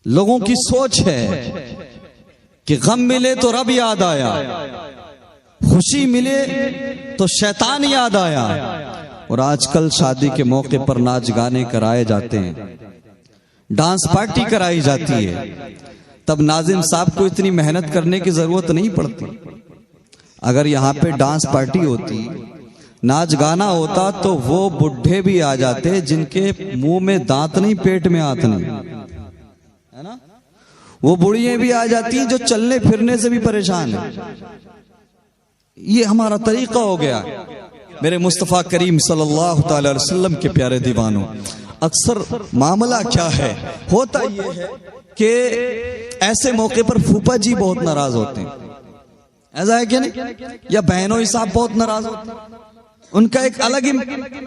لوگوں کی سوچ ہے کہ غم ملے تو رب یاد آیا، خوشی ملے تو شیطان یاد آیا، اور آج کل شادی کے موقع پر ناچ گانے کرائے جاتے ہیں، ڈانس پارٹی کرائی جاتی ہے، تب ناظم صاحب کو اتنی محنت کرنے کی ضرورت نہیں پڑتی۔ اگر یہاں پہ ڈانس پارٹی ہوتی، ناچ گانا ہوتا، تو وہ بڈھے بھی آ جاتے جن کے منہ میں دانت نہیں، پیٹ میں ہاتھ نہیں، ہے نا؟ وہ بڑھیاں بھی آ جاتی جو چلنے پھرنے سے بھی پریشان ہیں۔ یہ ہمارا طریقہ ہو گیا۔ میرے مصطفیٰ کریم صلی اللہ تعالی علیہ وسلم کے پیارے دیوانوں، اکثر معاملہ کیا ہے، ہوتا یہ ہے کہ ایسے موقع پر پھوپا جی بہت ناراض ہوتے ہیں، ایسا ہے کہ نہیں؟ یا بہنوئی صاحب بہت ناراض ہوتے ہیں، ان کا ایک الگ ہی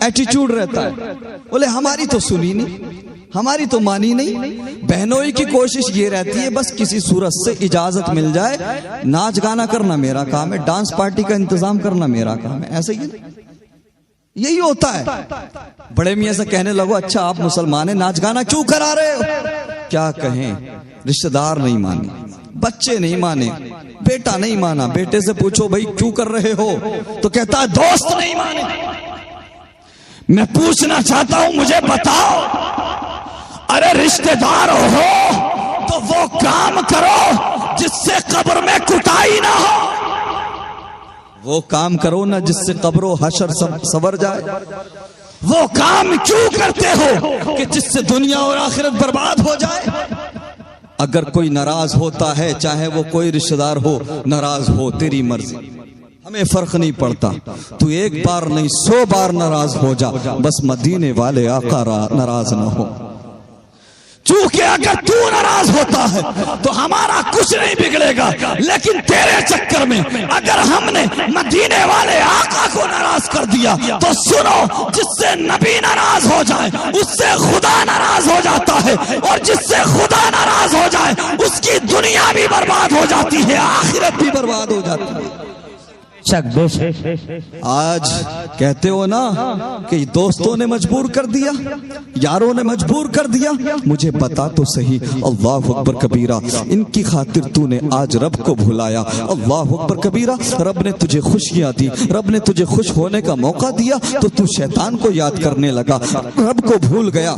ایٹیٹیوڈ رہتا ہے، بولے ہماری تو سنی نہیں، ہماری تو مانی نہیں۔ بہنوئی کی کوشش یہ رہتی ہے بس کسی صورت سے اجازت مل جائے، ناچ گانا کرنا میرا کام ہے، ڈانس پارٹی کا انتظام کرنا میرا کام ہے، ایسے ہی یہی ہوتا ہے۔ بڑے میاں سے کہنے لگو اچھا آپ مسلمان ہیں، ناچ گانا کیوں کرا رہے ہو؟ کیا کہیں، رشتہ دار نہیں مانے، بچے نہیں مانے، بیٹا نہیں مانا۔ بیٹے سے پوچھو بھائی کیوں کر رہے ہو، تو کہتا ہے دوست نہیں مانے۔ میں پوچھنا چاہتا ہوں مجھے بتاؤ، ارے رشتہ دار ہو تو وہ کام کرو جس سے قبر میں کٹائی نہ ہو، وہ کام کرو نا جس سے قبر و حشر سنور جائے۔ وہ کام کیوں کرتے ہو کہ جس سے دنیا اور آخرت برباد ہو جائے؟ اگر کوئی ناراض ہوتا ہے، چاہے وہ کوئی رشتہ دار ہو، ناراض ہو، تیری مرضی، ہمیں فرق نہیں پڑتا، تو ایک بار نہیں 100 بار ناراض ہو جا، بس مدینے والے آقا ناراض نہ ہو۔ چونکہ اگر تو ناراض ہوتا ہے تو ہمارا کچھ نہیں بگڑے گا، لیکن تیرے چکر میں اگر ہم نے مدینے والے آقا کو ناراض کر دیا تو سنو، جس سے نبی ناراض ہو جائے اس سے خدا ناراض ہو جاتا ہے، اور جس سے خدا ناراض ہو جائے اس کی دنیا بھی برباد ہو جاتی ہے، آخرت بھی برباد ہو جاتی ہے۔ آج کہتے ہو نا کہ دوستوں نے مجبور کر دیا، یاروں نے مجبور کر دیا، مجھے بتا تو صحیح، اللہ اکبر کبیرہ، ان کی خاطر تو نے آج رب کو بھلایا، اللہ اکبر کبیرہ، رب نے تجھے خوشیاں دی، رب نے تجھے خوش ہونے کا موقع دیا، تو تو شیطان کو یاد کرنے لگا، رب کو بھول گیا،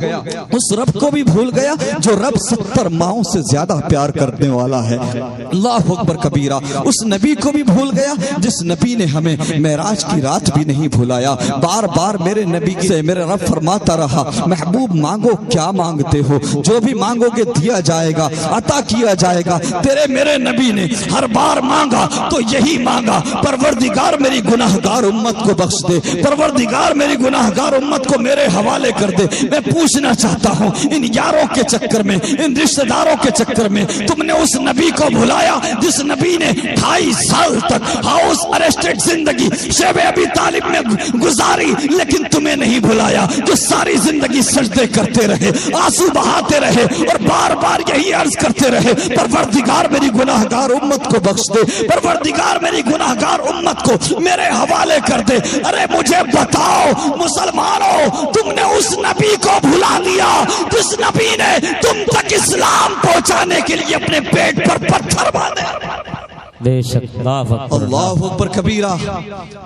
اس رب کو بھی بھول گیا جو رب 70 ماہوں سے زیادہ پیار کرنے والا ہے، اللہ اکبر کبیرہ، اس نبی کو بھی بھول گیا جس نبی نے ہمیں معراج کی رات بھی نہیں بھلایا۔ بار بار میرے نبی سے میرے رب فرماتا رہا، محبوب مانگو کیا مانگتے ہو، جو بھی مانگو گے دیا جائے گا، عطا کیا جائے گا۔ تیرے میرے نبی نے ہر بار مانگا تو یہی مانگا، پروردگار میری گناہگار امت کو بخش دے، پروردگار میری گناہگار امت کو میرے حوالے کر دے۔ میں پوچھنا چاہتا ہوں، ان یاروں کے چکر میں، ان رشتہ داروں کے چکر میں تم نے اس نبی کو بھلایا جس نبی نے 2.5 سال تک ہاؤس زندگی شیب ابی طالب میں گزاری، لیکن تمہیں نہیں بھلایا، جو ساری زندگی سجدے کرتے رہے، آنسو بہاتے رہے، اور بار بار یہی عرض کرتے رہے، پروردگار میری گناہگار امت کو بخش دے، پروردگار میری گناہگار امت کو میرے حوالے کر دے۔ ارے مجھے بتاؤ مسلمانوں، تم نے اس نبی کو بھلا دیا جس نبی نے تم تک اسلام پہنچانے کے لیے اپنے پیٹ پر پتھر باندھے۔ اللہ اکبر کبیرہ،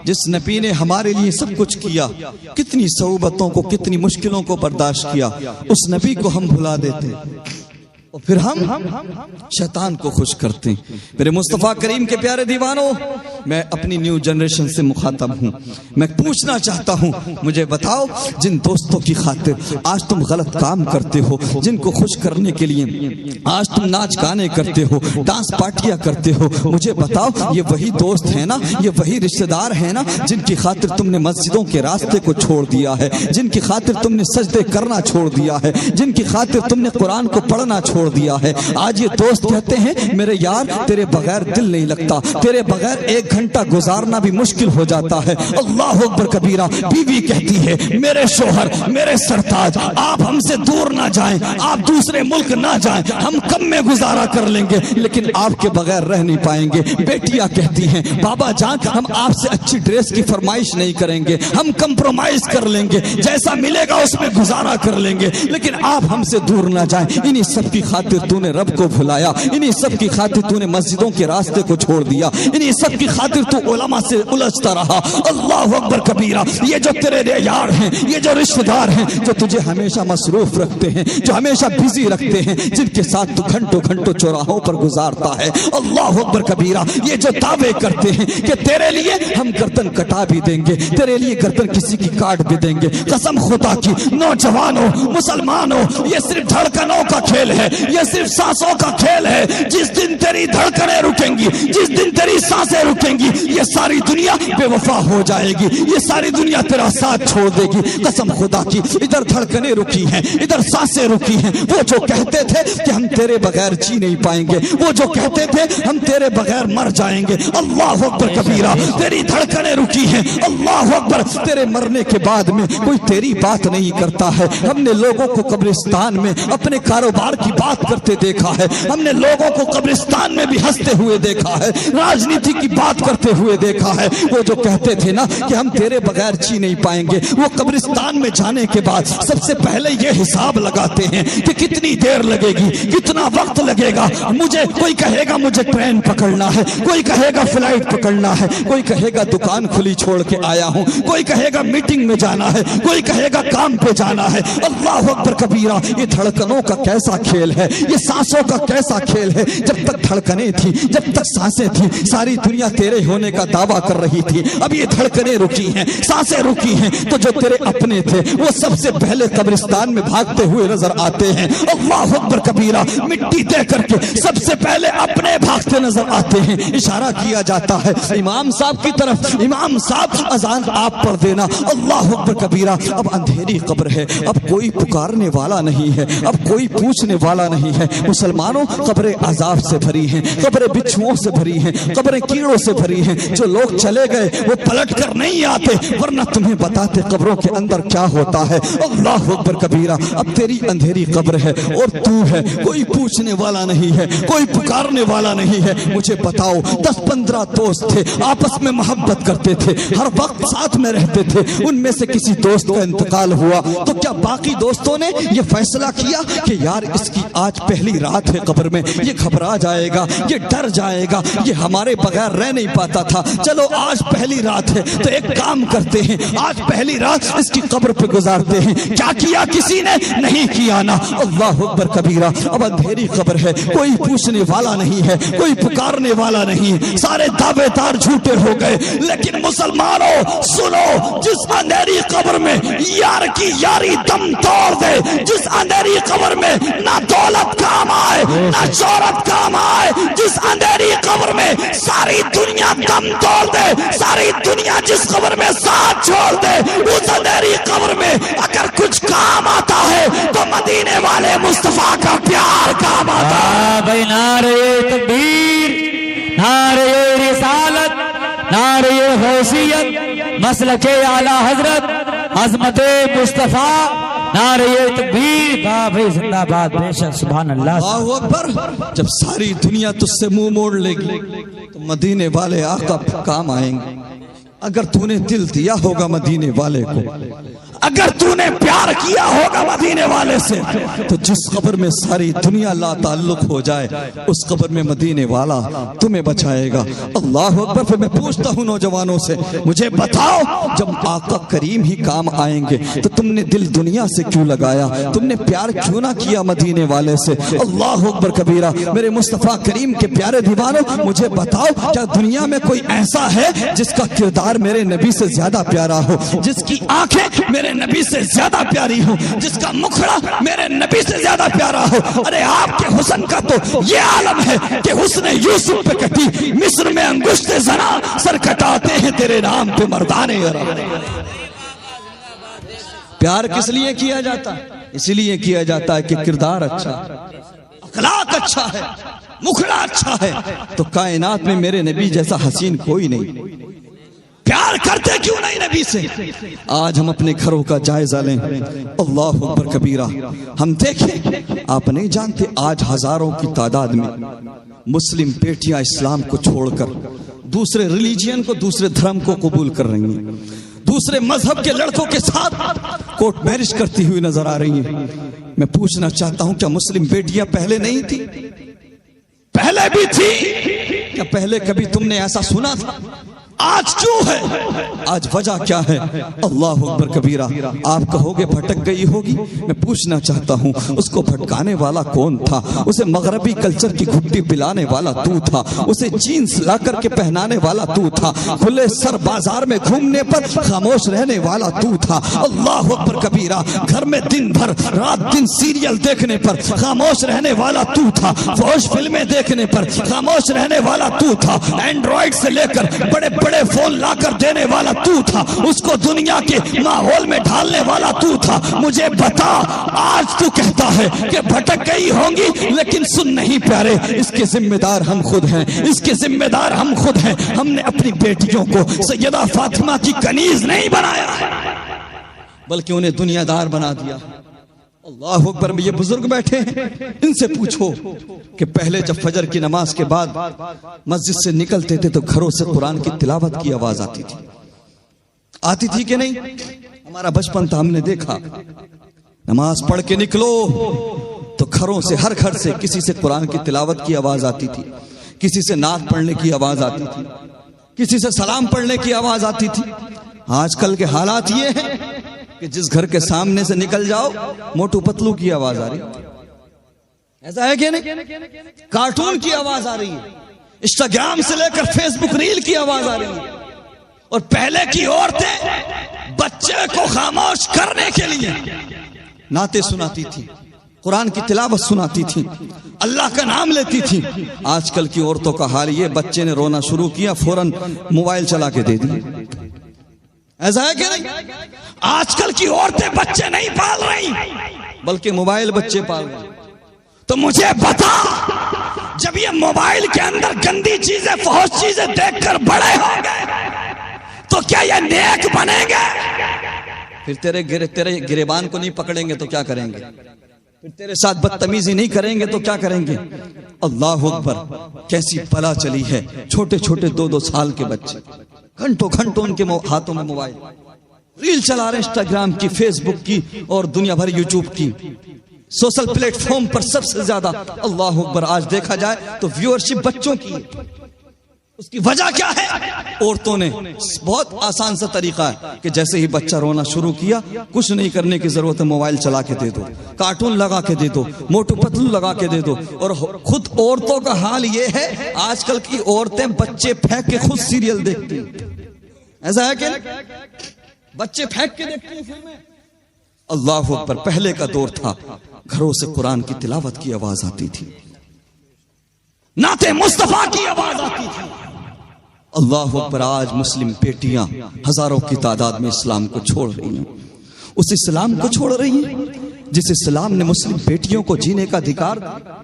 جس نبی نے ہمارے لیے سب کچھ کیا، کتنی صعوبتوں کو، کتنی مشکلوں کو برداشت کیا، اس نبی کو ہم بھلا دیتے اور پھر ہم شیطان کو خوش کرتے ہیں۔ میرے مصطفیٰ کریم کے پیارے دیوانوں، میں اپنی نیو جنریشن سے مخاطب ہوں، میں پوچھنا چاہتا ہوں، مجھے بتاؤ جن دوستوں کی خاطر آج تم غلط کام کرتے ہو، جن کو خوش کرنے کے لیے آج تم ناچ گانے کرتے ہو، ڈانس پارٹیاں کرتے ہو، مجھے بتاؤ یہ وہی دوست ہیں نا، یہ وہی رشتہ دار ہیں نا جن کی خاطر تم نے مسجدوں کے راستے کو چھوڑ دیا ہے، جن کی خاطر تم نے سجدے کرنا چھوڑ دیا ہے، جن کی خاطر تم نے قرآن کو پڑھنا چھوڑ دیا ہے۔ آج یہ دوست کہتے ہیں میرے یار تیرے بغیر دل نہیں لگتا، تیرے بغیر 1 گھنٹہ گزارنا بھی مشکل ہو جاتا ہے۔ اللہ اکبر کبیرہ، بیوی کہتی ہے میرے شوہر، میرے سرتاج، آپ ہم سے دور نہ جائیں، آپ دوسرے ملک نہ جائیں، ہم کم میں گزارا کر لیں گے لیکن آپ کے بغیر رہ نہیں پائیں گے۔ بیٹیاں کہتی ہیں بابا جان ہم آپ سے اچھی ڈریس کی فرمائش نہیں کریں گے، ہم کمپرومائز کر لیں گے، جیسا ملے گا اس میں گزارا کر لیں گے، لیکن آپ ہم سے دور نہ جائیں۔ انہی سب کی خاطر تو نے رب کو بھلایا, انہی سب کی خاطر تو نے مسجدوں کے راستے کو چھوڑ دیا, انہی سب کی خاطر تو علماء سے الجھتا رہا. اللہ اکبر کبیرہ. یہ جو تیرے یار ہیں, یہ جو رشتہ دار ہیں, جو تجھے ہمیشہ مصروف رکھتے ہیں, جو ہمیشہ بزی رکھتے ہیں, جن کے ساتھ تو گھنٹوں گھنٹوں چوراہوں پر گزارتا ہے, اللہ اکبر کبیرہ, یہ جو دعوے کرتے ہیں کہ تیرے لیے ہم گردن کٹا بھی دیں گے, تیرے لیے گردن کسی کی کاٹ بھی دیں گے, قسم خدا کی نوجوانوں, مسلمانوں, یہ صرف دھڑکنوں کا کھیل ہے, یہ صرف سانسوں کا کھیل ہے. جس دن تیری دھڑکنیں رکیں گی, جس دن تیری سانسیں رکیں گی, یہ ساری دنیا بے وفا ہو جائے گی, یہ ساری دنیا تیرا ساتھ چھوڑ دے گی. قسم خدا کی ادھر دھڑکنیں رکی ہیں, ادھر سانسیں رکی ہیں. وہ جو کہتے تھے کہ ہم تیرے بغیر جی نہیں پائیں گے, وہ جو کہتے تھے ہم تیرے بغیر مر جائیں گے, اللہ اکبر کبیرہ, تیری دھڑکنیں رکی ہیں. اللہ اکبر. تیرے مرنے کے بعد میں کوئی تیری بات نہیں کرتا ہے. ہم نے لوگوں کو قبرستان میں اپنے کاروبار کی بات کرتے دیکھا ہے, ہم نے لوگوں کو قبرستان میں بھی ہنستے ہوئے دیکھا ہے, راجنیتی کی بات کرتے ہوئے دیکھا ہے. وہ جو کہتے تھے نا کہ ہم تیرے بغیر جی نہیں پائیں گے, وہ قبرستان میں جانے کے بعد سب سے پہلے یہ حساب لگاتے ہیں کہ کتنی دیر لگے گی, کتنا وقت لگے گا. مجھے کوئی کہے گا مجھے ٹرین پکڑنا ہے, کوئی کہے گا فلائٹ پکڑنا ہے, کوئی کہے گا دکان کھلی چھوڑ کے آیا ہوں, کوئی کہے گا میٹنگ میں جانا ہے, کوئی کہے گا کام پہ جانا ہے. اللہ اکبر کبیرہ. یہ دھڑکنوں کا کیسا کھیل ہے, یہ سانسوں کا کیسا کھیل ہے. جب تک دھڑکنیں تھی, جب تک سانسیں تھیں, ساری دنیا تیرے ہونے کا دعویٰ کر رہی تھی. اب یہ دھڑکنیں رکی ہیں, سانسیں رکی ہیں, تو جو تیرے اپنے تھے وہ سب سے پہلے قبرستان میں بھاگتے ہوئے نظر آتے ہیں. اللہ اکبر کبیرہ. مٹی دے کر کے سب سے پہلے اپنے بھاگتے نظر آتے ہیں. اشارہ کیا جاتا ہے امام صاحب کی طرف, امام صاحب اذان آپ پڑھ دینا. اللہ اکبر کبیرہ. اب اندھیری قبر ہے, اب کوئی پکارنے والا نہیں ہے, اب کوئی پوچھنے والا نہیں ہے. مسلمانوں, قبریں عذاب سے بھری ہیں, قبریں بچھوؤں سے بھری ہیں, قبریں کیڑوں سے بھری ہیں. جو لوگ چلے گئے وہ پلٹ کر نہیں آتے, ورنہ تمہیں بتاتے قبروں کے اندر کیا ہوتا ہے. اللہ اکبر کبیرہ. اب تیری اندھیری قبر ہے اور تو ہے, کوئی پوچھنے والا نہیں ہے, کوئی پکارنے والا نہیں ہے. مجھے بتاؤ, 10-15 دوست تھے, آپس میں محبت کرتے تھے, ہر وقت ساتھ میں رہتے تھے. ان میں سے کسی دوست کا انتقال ہوا تو کیا باقی دوستوں نے یہ فیصلہ کیا کہ یار اس کی آج پہلی رات ہے قبر میں, یہ گھبرا جائے گا, یہ ڈر جائے گا, یہ ہمارے بغیر رہ نہیں پاتا تھا, چلو آج پہلی رات ہے تو ایک کام کرتے ہیں, آج پہلی رات اس کی قبر پہ گزارتے ہیں. کیا کیا کسی نے؟ نہیں کیا نا. اللہ اکبر کبیرہ. اب اندھیری قبر ہے, کوئی پوچھنے والا نہیں ہے, کوئی پکارنے والا نہیں ہے, سارے دعوے دار جھوٹے ہو گئے. لیکن مسلمانوں سنو, جس اندھیری قبر میں یار کی یاری دم توڑ دے, جس اندھیری قبر میں نہ دولت کام آئے نہ شہرت کام آئے, جس اندھیری قبر میں ساری دنیا دم توڑ دے, ساری دنیا جس قبر میں ساتھ چھوڑ دے, اس اندھیری قبر میں اگر کچھ کام آتا ہے تو مدینے والے مصطفیٰ کا پیار کام آتا ہے. بھائی نعرہ تکبیر, نعرہ رسالت, نعرہ حیثیت, مسلک اعلی حضرت عظمت مصطفیٰ, نعرہ تکبیر. بھائی زندہ باد. بے شک سبحان اللہ. اللہ اکبر. جب ساری دنیا تجھ سے منہ موڑ لے گی تو مدینے والے آقا کام آئیں گے. اگر تو نے دل دیا ہوگا مدینے والے کو, اگر تو نے پیار کیا ہوگا مدینے والے سے, تو جس قبر میں ساری دنیا لا تعلق ہو جائے اس قبر میں مدینے والا تمہیں بچائے گا. اللہ اکبر. پھر میں پوچھتا ہوں نوجوانوں سے, مجھے بتاؤ جب آقا کریم ہی کام آئیں گے تو تم نے دل دنیا سے کیوں لگایا, تم نے پیار کیوں نہ کیا مدینے والے سے. اللہ اکبر کبیرہ. میرے مصطفیٰ کریم کے پیارے دیوانوں, مجھے بتاؤ کیا دنیا میں کوئی ایسا ہے جس کا کردار میرے نبی سے زیادہ پیارا ہو, جس کی آنکھیں میرے نبی سے زیادہ پیاری ہو, جس کا مکھڑا میرے نبی سے زیادہ پیارا ہو. ارے آپ کے حسن کا تو یہ عالم ہے کہ حسن یوسف پہ کٹی مصر میں انگشت زنا, سر کٹاتے ہیں تیرے نام پہ مردانے. پیار کس لیے کیا جاتا ہے؟ اس لیے کیا جاتا ہے کہ کردار اچھا, اخلاق اچھا ہے, مکھڑا اچھا ہے, تو کائنات میں میرے نبی جیسا حسین کوئی نہیں. پیار کرتے کیوں نہیں نبی سے؟ آج ہم اپنے گھروں کا جائزہ لیں. اللہ اکبر کبیرہ. ہم دیکھیں, آپ نہیں جانتے آج ہزاروں کی تعداد میں مسلم بیٹیاں اسلام کو چھوڑ کر دوسرے ریلیجین کو, دوسرے دھرم کو قبول کر رہی ہیں, دوسرے مذہب کے لڑکوں کے ساتھ کورٹ میرج کرتی ہوئی نظر آ رہی ہیں. میں پوچھنا چاہتا ہوں کیا مسلم بیٹیاں پہلے نہیں تھی؟ پہلے بھی تھی کیا؟ پہلے کبھی تم نے ایسا سنا تھا؟ آج کیوں ہے؟ آج وجہ کیا ہے؟ اللہ اکبر کبیرہ. آپ کہو گے بھٹک گئی ہوگی. میں پوچھنا چاہتا ہوں اس کو بھٹکانے والا کون تھا؟ اسے مغربی کلچر کی گھٹی پلانے والا تو تھا. اسے جینز لا کر کے پہنانے والا تو تھا. کھلے سر بازار میں گھومنے پر خاموش رہنے والا تو تھا. اللہ اکبر کبیرہ. گھر میں دن بھر رات دن سیریل دیکھنے پر خاموش رہنے والا تو تھا. فحش فلمیں دیکھنے پر خاموش رہنے والا تو تھا. اینڈرائیڈ سے لے کر بڑے بڑے فون لا کر دینے والا تو تھا. اس کو دنیا کے ماحول میں ڈھالنے والا تو تھا. مجھے بتا آج تو کہتا ہے کہ بھٹک گئی ہوں گی، لیکن سن نہیں پیارے، اس کے ذمہ دار ہم خود ہیں. اس کے ذمہ دار ہم خود ہیں. ہم نے اپنی بیٹیوں کو سیدہ فاطمہ کی کنیز نہیں بنایا بلکہ انہیں دنیا دار بنا دیا. اللہ اکبر. میں یہ بزرگ بیٹھے ہیں، ان سے پوچھو کہ پہلے جب فجر کی نماز کے بعد مسجد سے نکلتے تھے تو گھروں سے قرآن کی تلاوت کی آواز آتی تھی کہ نہیں؟ ہمارا بچپن تھا، ہم نے دیکھا نماز پڑھ کے نکلو تو گھروں سے، ہر گھر سے کسی سے قرآن کی تلاوت کی آواز آتی تھی، کسی سے نعت پڑھنے کی آواز آتی تھی، کسی سے سلام پڑھنے کی آواز آتی تھی. آج کل کے حالات یہ ہیں کہ جس گھر کے سامنے سے نکل جاؤ موٹو پتلو کی آواز آ رہی. ایسا ہے کہ نہیں؟ کارٹون کی آواز آ رہی ہے. انسٹاگرام سے لے کر فیس بک ریل کی آواز آ رہی ہے. اور پہلے کی عورتیں بچے کو خاموش کرنے کے لیے نعتیں سناتی تھی، قرآن کی تلاوت سناتی تھی، اللہ کا نام لیتی تھی. آج کل کی عورتوں کا حال یہ، بچے نے رونا شروع کیا فوراً موبائل چلا کے دے دی. ایسا ہے کہ نہیں؟ آج کل کی عورتیں بچے نہیں پال رہی بلکہ موبائل بچے پال رہی. تو مجھے بتا، جب یہ موبائل کے اندر گندی چیزیں، فحش چیزیں دیکھ کر بڑے ہوں گے تو کیا یہ نیک بنیں گے؟ پھر تیرے گریبان کو نہیں پکڑیں گے تو کیا کریں گے؟ پھر تیرے ساتھ بدتمیزی نہیں کریں گے تو کیا کریں گے؟ اللہ اکبر. کیسی بلا چلی ہے. چھوٹے چھوٹے 2-2 سال کے بچے گھنٹوں ان کے ہاتھوں میں موبائل، ریل چلا رہے، انسٹاگرام کی، فیس بک کی اور دنیا بھر یوٹیوب کی. سوشل پلیٹ فارم پر سب سے زیادہ اللہ اکبر آج دیکھا جائے تو ویورشپ بچوں کی. اس کی وجہ کیا ہے؟ عورتوں نے بہت آسان سا طریقہ ہے کہ جیسے ہی بچہ رونا شروع کیا، کچھ نہیں کرنے کی ضرورت ہے، موبائل چلا کے دے دو، کارٹون لگا کے دے دو، موٹو پتلو لگا کے دے دو. اور خود عورتوں کا حال یہ ہے، آج کل کی عورتیں بچے پھینک کے خود سیریل دیکھتی. ایسا ہے کہ بچے پھینک کے دیکھتے ہیں فلمیں. اللہ اکبر. پہلے کا دور تھا، گھروں سے قرآن کی تلاوت کی آواز آتی تھی، نعت مصطفیٰ کی آواز آتی تھی. اللہ اکبر. آج مسلم بیٹیاں ہزاروں کی تعداد میں اسلام کو چھوڑ رہی ہیں. اس اسلام کو چھوڑ رہی ہیں جس اسلام نے مسلم بیٹیوں کو جینے کا ادھیکار دیا.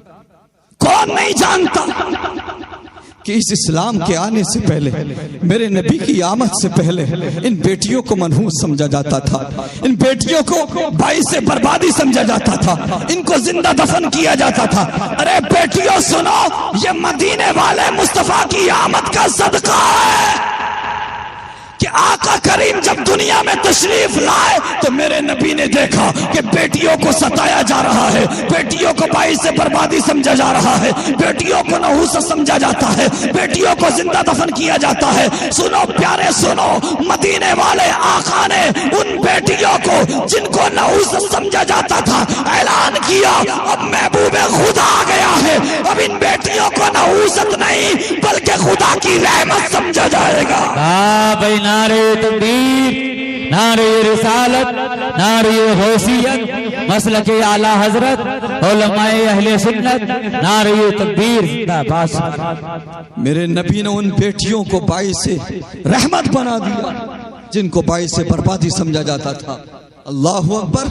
کون نہیں جانتا کہ اس اسلام کے آنے سے پہلے، میرے نبی کی آمد سے پہلے ان بیٹیوں کو منحوس سمجھا جاتا تھا، ان بیٹیوں کو باعث بربادی سمجھا جاتا تھا، ان کو زندہ دفن کیا جاتا تھا. ارے بیٹیوں سنو، یہ مدینے والے مصطفیٰ کی آمد کا صدقہ ہے کہ آقا کریم جب دنیا میں تشریف لائے تو میرے نبی نے دیکھا کہ بیٹیوں کو ستایا جا رہا ہے، بیٹیوں کو باعث بربادی سمجھا جا رہا ہے، بیٹیوں کو نحوست سمجھا جاتا ہے، بیٹیوں کو زندہ دفن کیا جاتا ہے. سنو پیارے سنو، مدینے والے آقا نے ان بیٹیوں کو جن کو نحوست سمجھا جاتا تھا اعلان کیا، اب محبوب خدا آ گیا ہے، اب ان بیٹیوں کو نحوست نہیں بلکہ خدا کی رحمت سمجھا جائے گا. نعرہ تکبیر، نعرہ رسالت، نعرہ حیثیت، مسلک اعلی حضرت، علماء اہل سنت، نعرہ تکبیر. میرے نبی نے ان بیٹیوں کو باعث رحمت بنا دیا جن کو باعث بربادی سمجھا جاتا تھا. اللہ اکبر.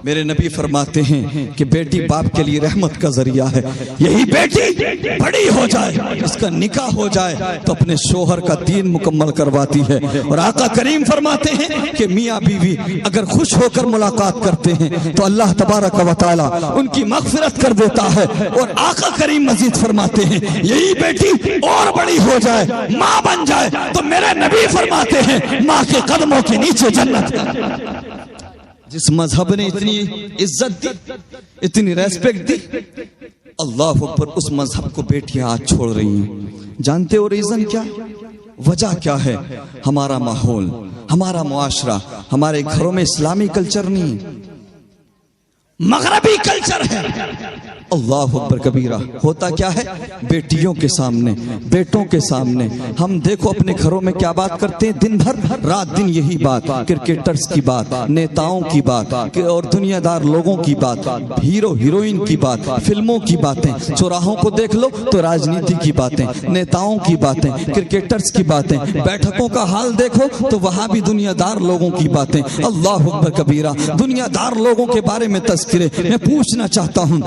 میرے نبی فرماتے ہیں کہ بیٹی باپ کے لیے رحمت کا ذریعہ ہے. یہی بیٹی بڑی ہو جائے، اس کا نکاح ہو جائے تو اپنے شوہر کا دین مکمل کرواتی ہے. اور آقا کریم فرماتے ہیں کہ میاں بیوی اگر خوش ہو کر ملاقات کرتے ہیں تو اللہ تبارک و تعالی ان کی مغفرت کر دیتا ہے. اور آقا کریم مزید فرماتے ہیں یہی بیٹی اور بڑی ہو جائے، ماں بن جائے تو میرے نبی فرماتے ہیں ماں کے قدموں کے نیچے جنت. جس مذہب نے اتنی عزت دی، اتنی ریسپیکٹ دی، اللہ اکبر، اس مذہب کو بیٹیاں آج چھوڑ رہی ہیں۔ جانتے ہو ریزن کیا، وجہ کیا ہے؟ ہمارا ماحول، ہمارا معاشرہ، ہمارے گھروں میں اسلامی کلچر نہیں، مغربی کلچر ہے۔ اللہ اکبر کبیرہ۔ ہوتا کیا ہے؟ بیٹیوں کے سامنے، بیٹوں کے سامنے ہم دیکھو اپنے گھروں میں کیا بات کرتے ہیں، دن بھر رات دن یہی بات، کرکٹرز کی بات، نیتاؤں کی بات اور دنیا دار لوگوں کی بات، ہیرو ہیروئن کی بات، فلموں کی باتیں، چوراہوں کو دیکھ لو تو راجنیتی کی باتیں، نیتاؤں کی باتیں، کرکٹرز کی باتیں، بیٹھکوں کا حال دیکھو تو وہاں بھی دنیا دار لوگوں کی باتیں۔ اللہ اکبر کبیرہ۔ دنیا دار لوگوں کے بارے میں تذکرے۔ میں پوچھنا چاہتا ہوں،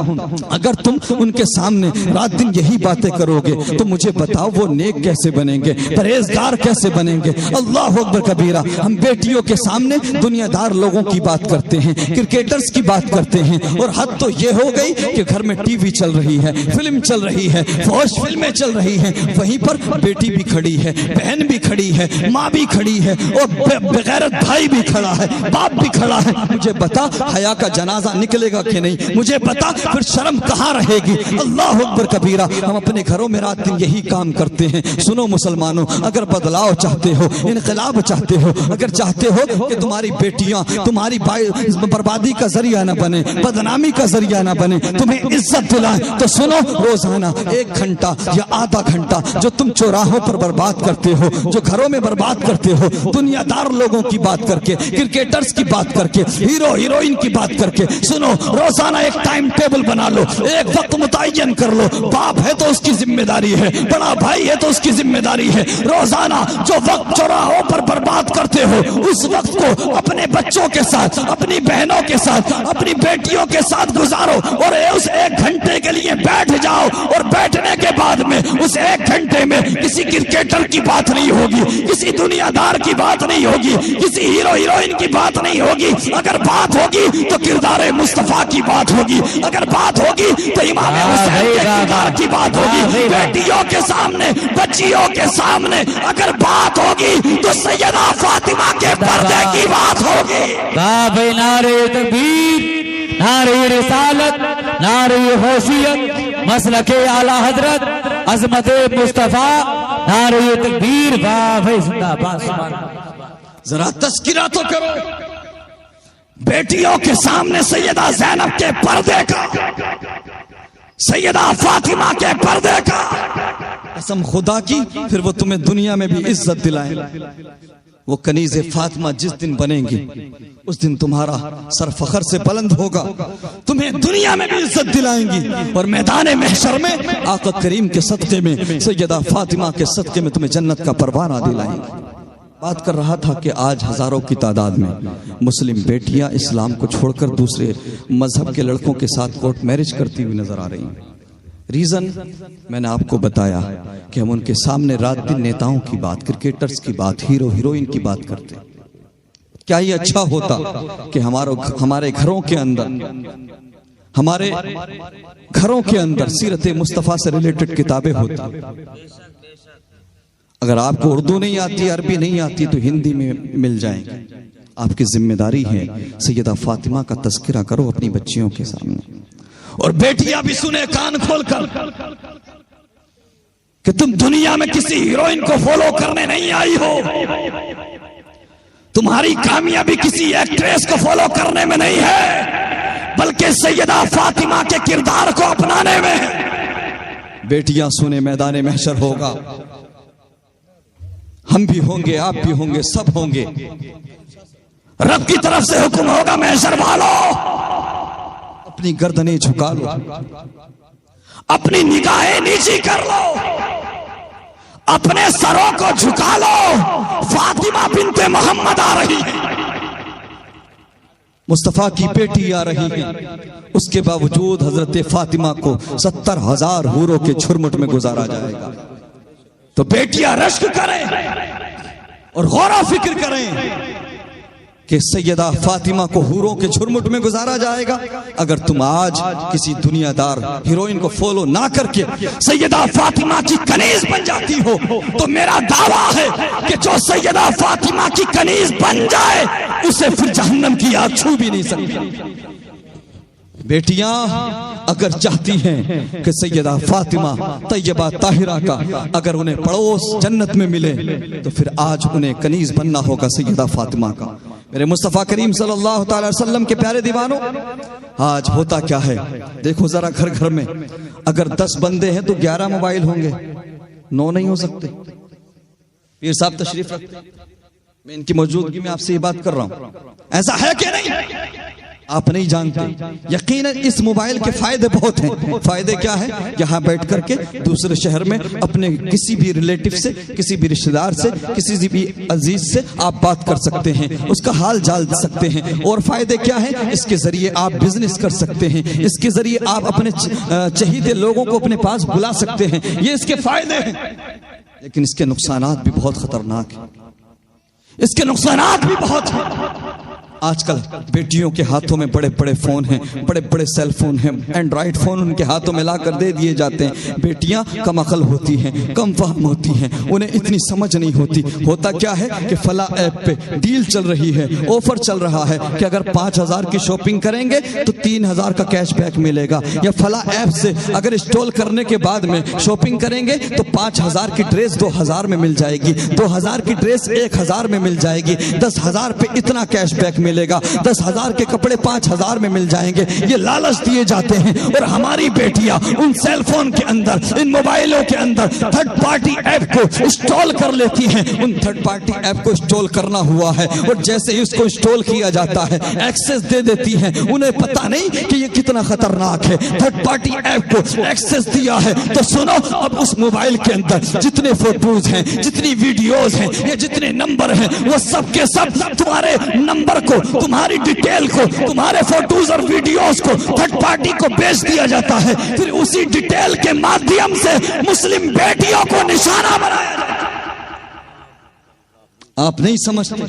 اگر تم ان کے سامنے رات دن یہی باتیں کرو گے تو مجھے بتاؤ وہ نیک کیسے بنیں گے، پرہیزگار کیسے بنیں گے؟ اللہ اکبر کبیرہ۔ ہم بیٹیوں کے سامنے دنیا دار لوگوں کی بات کرتے ہیں، کرکٹرز کی بات کرتے ہیں، اور حد تو یہ ہو گئی کہ گھر میں ٹی وی چل رہی ہے، فلم چل رہی ہے، فوش فلمیں چل رہی ہیں، وہیں پر بیٹی بھی کھڑی ہے، بہن بھی کھڑی ہے، ماں بھی کھڑی ہے، اور بغیرت بھائی بھی کھڑا ہے، باپ بھی کھڑا ہے۔ مجھے بتا حیا کا جنازہ نکلے گا کہ نہیں؟ مجھے بتا پھر شرم کہاں رہے گی؟ اللہ اکبر کبیرہ۔ ہم اپنے گھروں میں رات دن یہی کام کرتے ہیں۔ سنو مسلمانوں، اگر بدلاؤ چاہتے ہو، انقلاب چاہتے ہو، اگر چاہتے ہو کہ تمہاری بیٹیاں تمہاری بربادی کا ذریعہ نہ بنے، بدنامی کا ذریعہ نہ بنے، تمہیں عزت دلائیں، تو سنو، روزانہ 1 گھنٹہ یا آدھا گھنٹہ جو تم چوراہوں پر برباد کرتے ہو، جو گھروں میں برباد کرتے ہو، دنیا دار لوگوں کی بات کر کے، کرکٹرز کی بات کر کے، ہیرو ہیروئن کی بات کر کے، سنو، روزانہ ایک ٹائم ٹیبل بنا لو، ایک وقت متعین کر لو۔ باپ ہے تو اس کی ذمہ داری ہے، بڑا بھائی ہے تو اس کی ذمہ داری ہے۔ روزانہ جو وقت چوراہوں پر برباد کرتے ہو، اس وقت کو اپنے بچوں کے ساتھ، اپنی بہنوں کے ساتھ، اپنی بیٹیوں کے ساتھ گزارو، اور اس 1 گھنٹے کے لیے بیٹھ جاؤ، اور بیٹھنے کے بعد میں اس 1 گھنٹے میں کسی کرکٹر کی بات نہیں ہوگی، کسی دنیا دار کی بات نہیں ہوگی، کسی ہیرو ہیروئن کی بات نہیں ہوگی۔ اگر بات ہوگی تو کردار مصطفیٰ کی بات ہوگی، اگر بات ہوگی تو امام حسین کے کردار کی بات ہوگی۔ بیٹیوں کے سامنے، بچیوں کے سامنے اگر بات ہوگی تو سیدہ فاطمہ کے پردے کی بات ہوگی۔ نعرہ تکبیر، نعرہ رسالت، نعرہ حیثیت، مسلک اعلی حضرت عظمت مصطفیٰ، نعرہ تکبیر، واہ زندہ باد۔ ذرا تذکرہ تو کرو بیٹیوں کے سامنے سیدہ زینب کے پردے کا، سیدہ فاطمہ کے پردے کا۔ قسم خدا کی، پھر وہ تمہیں دنیا میں بھی عزت دلائیں۔ وہ کنیز فاطمہ جس دن بنیں گی اس دن تمہارا سر فخر سے بلند ہوگا، تمہیں دنیا میں بھی عزت دلائیں گی، اور میدان محشر میں آقا کریم کے صدقے میں، سیدہ فاطمہ کے صدقے میں تمہیں جنت کا پروانہ دلائیں گی۔ بات کر رہا تھا کہ آج ہزاروں کی تعداد میں مسلم بیٹیاں اسلام کو چھوڑ کر دوسرے مذہب کے لڑکوں کے ساتھ کورٹ میرج کرتی ہوئی نظر آ رہی ہیں۔ ریزن میں نے آپ کو بتایا کہ ہم ان کے سامنے رات دن نیتاؤں کی بات، کرکٹرز کی بات، ہیرو ہیروئن کی بات کرتے۔ کیا یہ اچھا ہوتا کہ ہمارے گھروں کے اندر سیرت مصطفیٰ سے ریلیٹڈ کتابیں ہوتی؟ اگر آپ کو اردو نہیں آتی، عربی نہیں آتی تو ہندی میں مل جائیں گے۔ آپ کی ذمہ داری ہے سیدہ فاطمہ کا تذکرہ کرو اپنی بچیوں کے سامنے، اور بیٹیاں بھی سنیں کان کھول کر کہ تم دنیا میں کسی ہیروئن کو فالو کرنے نہیں آئی ہو، تمہاری کامیابی کسی ایکٹریس کو فالو کرنے میں نہیں ہے، بلکہ سیدہ فاطمہ کے کردار کو اپنانے میں ہے۔ بیٹیاں سنیں، میدان محشر ہوگا، ہم بھی ہوں گے، آپ بھی ہوں گے، سب ہوں گے۔ رب کی طرف سے حکم ہوگا، محشر والو اپنی گردنیں جھکا لو، اپنی نگاہیں نیچی کر لو، اپنے سروں کو جھکا لو۔ فاطمہ بنت محمد آ رہی ہے، مصطفیٰ کی بیٹی آ رہی ہے، اس کے باوجود حضرت فاطمہ کو 70,000 حوروں کے جھرمٹ میں گزارا جائے گا۔ تو بیٹیاں رشک کریں اور غور و فکر کریں کہ سیدہ فاطمہ کو حوروں کے جھرمٹ میں گزارا جائے گا؟ اگر تم آج کسی دنیا دار ہیروئن کو فالو نہ کر کے سیدہ فاطمہ کی کنیز بن جاتی ہو تو میرا دعویٰ ہے کہ جو سیدہ فاطمہ کی کنیز بن جائے اسے پھر جہنم کی آگ چھو بھی نہیں سکتی۔ بیٹیاں اگر چاہتی ہیں کہ سیدہ فاطمہ طیبہ طاہرہ کا اگر انہیں پڑوس جنت میں ملے تو پھر آج انہیں کنیز بننا ہوگا سیدہ فاطمہ کا۔ میرے مصطفیٰ کریم صلی اللہ تعالی وسلم کے پیارے دیوانوں، آج ہوتا کیا ہے دیکھو ذرا، گھر گھر میں اگر 10 بندے ہیں تو 11 موبائل ہوں گے، 9 نہیں ہو سکتے۔ پیر صاحب تشریف رکھتے، میں ان کی موجودگی میں آپ سے یہ بات کر رہا ہوں، ایسا ہے کہ نہیں؟ آپ نہیں جانتے۔ یقیناً اس موبائل کے فائدے بہت ہیں۔ فائدے کیا ہے؟ یہاں بیٹھ کر کے دوسرے شہر میں اپنے کسی بھی ریلیٹو سے، کسی بھی رشتہ دار سے، کسی بھی عزیز سے آپ بات کر سکتے ہیں، اس کا حال جان سکتے ہیں۔ اور فائدے کیا ہیں؟ اس کے ذریعے آپ بزنس کر سکتے ہیں، اس کے ذریعے آپ اپنے چہیتے لوگوں کو اپنے پاس بلا سکتے ہیں، یہ اس کے فائدے ہیں۔ لیکن اس کے نقصانات بھی بہت خطرناک ہیں، اس کے نقصانات بھی بہت ہیں۔ آج کل بیٹیوں کے ہاتھوں میں بڑے بڑے فون ہیں، بڑے بڑے سیل فون ہیں، اینڈرائیڈ فون ان کے ہاتھوں میں لا کر دے دیے جاتے ہیں۔ بیٹیاں کم عقل ہوتی ہیں، کم فہم ہوتی ہیں، انہیں اتنی سمجھ نہیں ہوتی۔ ہوتا کیا ہے کہ فلاں ایپ پہ ڈیل چل رہی ہے، آفر چل رہا ہے کہ اگر 5000 کی شاپنگ کریں گے تو 3000 کا کیش بیک ملے گا، یا فلاں ایپ سے اگر انسٹال کرنے کے بعد میں شاپنگ کریں گے تو 5000 کی ڈریس 2000 میں مل جائے گی، 2000 کی ڈریس 1000 میں مل جائے گی، 10000 پہ اتنا کیش بیک ملے گا، 10000 کے کپڑے 5000 میں مل جائیں گے، یہ لالچ دیے جاتے ہیں۔ اور ہماری بیٹیاں ان سیل فون کے اندر، ان موبائلوں کے اندر تھرڈ پارٹی ایپ کو انسٹال کر لیتی ہیں۔ ان تھرڈ پارٹی ایپ کو انسٹال کرنا ہوا ہے اور جیسے ہی اس کو انسٹال کیا جاتا ہے ایکسس دے دیتی ہیں۔ انہیں پتہ نہیں کہ یہ کتنا خطرناک ہے۔ تھرڈ پارٹی ایپ کو ایکسس دیا ہے تو سنو، اب اس موبائل کے اندر جتنے فوٹوز ہیں، جتنی ویڈیوز ہیں، یا جتنے نمبر ہیں، وہ سب کے سب تمہارے نمبر کو، تمہاری ڈیٹیل کو، تمہارے فوٹوز اور ویڈیوز کو تھرڈ پارٹی کو بیچ دیا جاتا ہے۔ پھر اسی ڈیٹیل کے مادھیم سے مسلم بیٹیوں کو نشانہ بنایا جاتا ہے۔ آپ نہیں سمجھتے،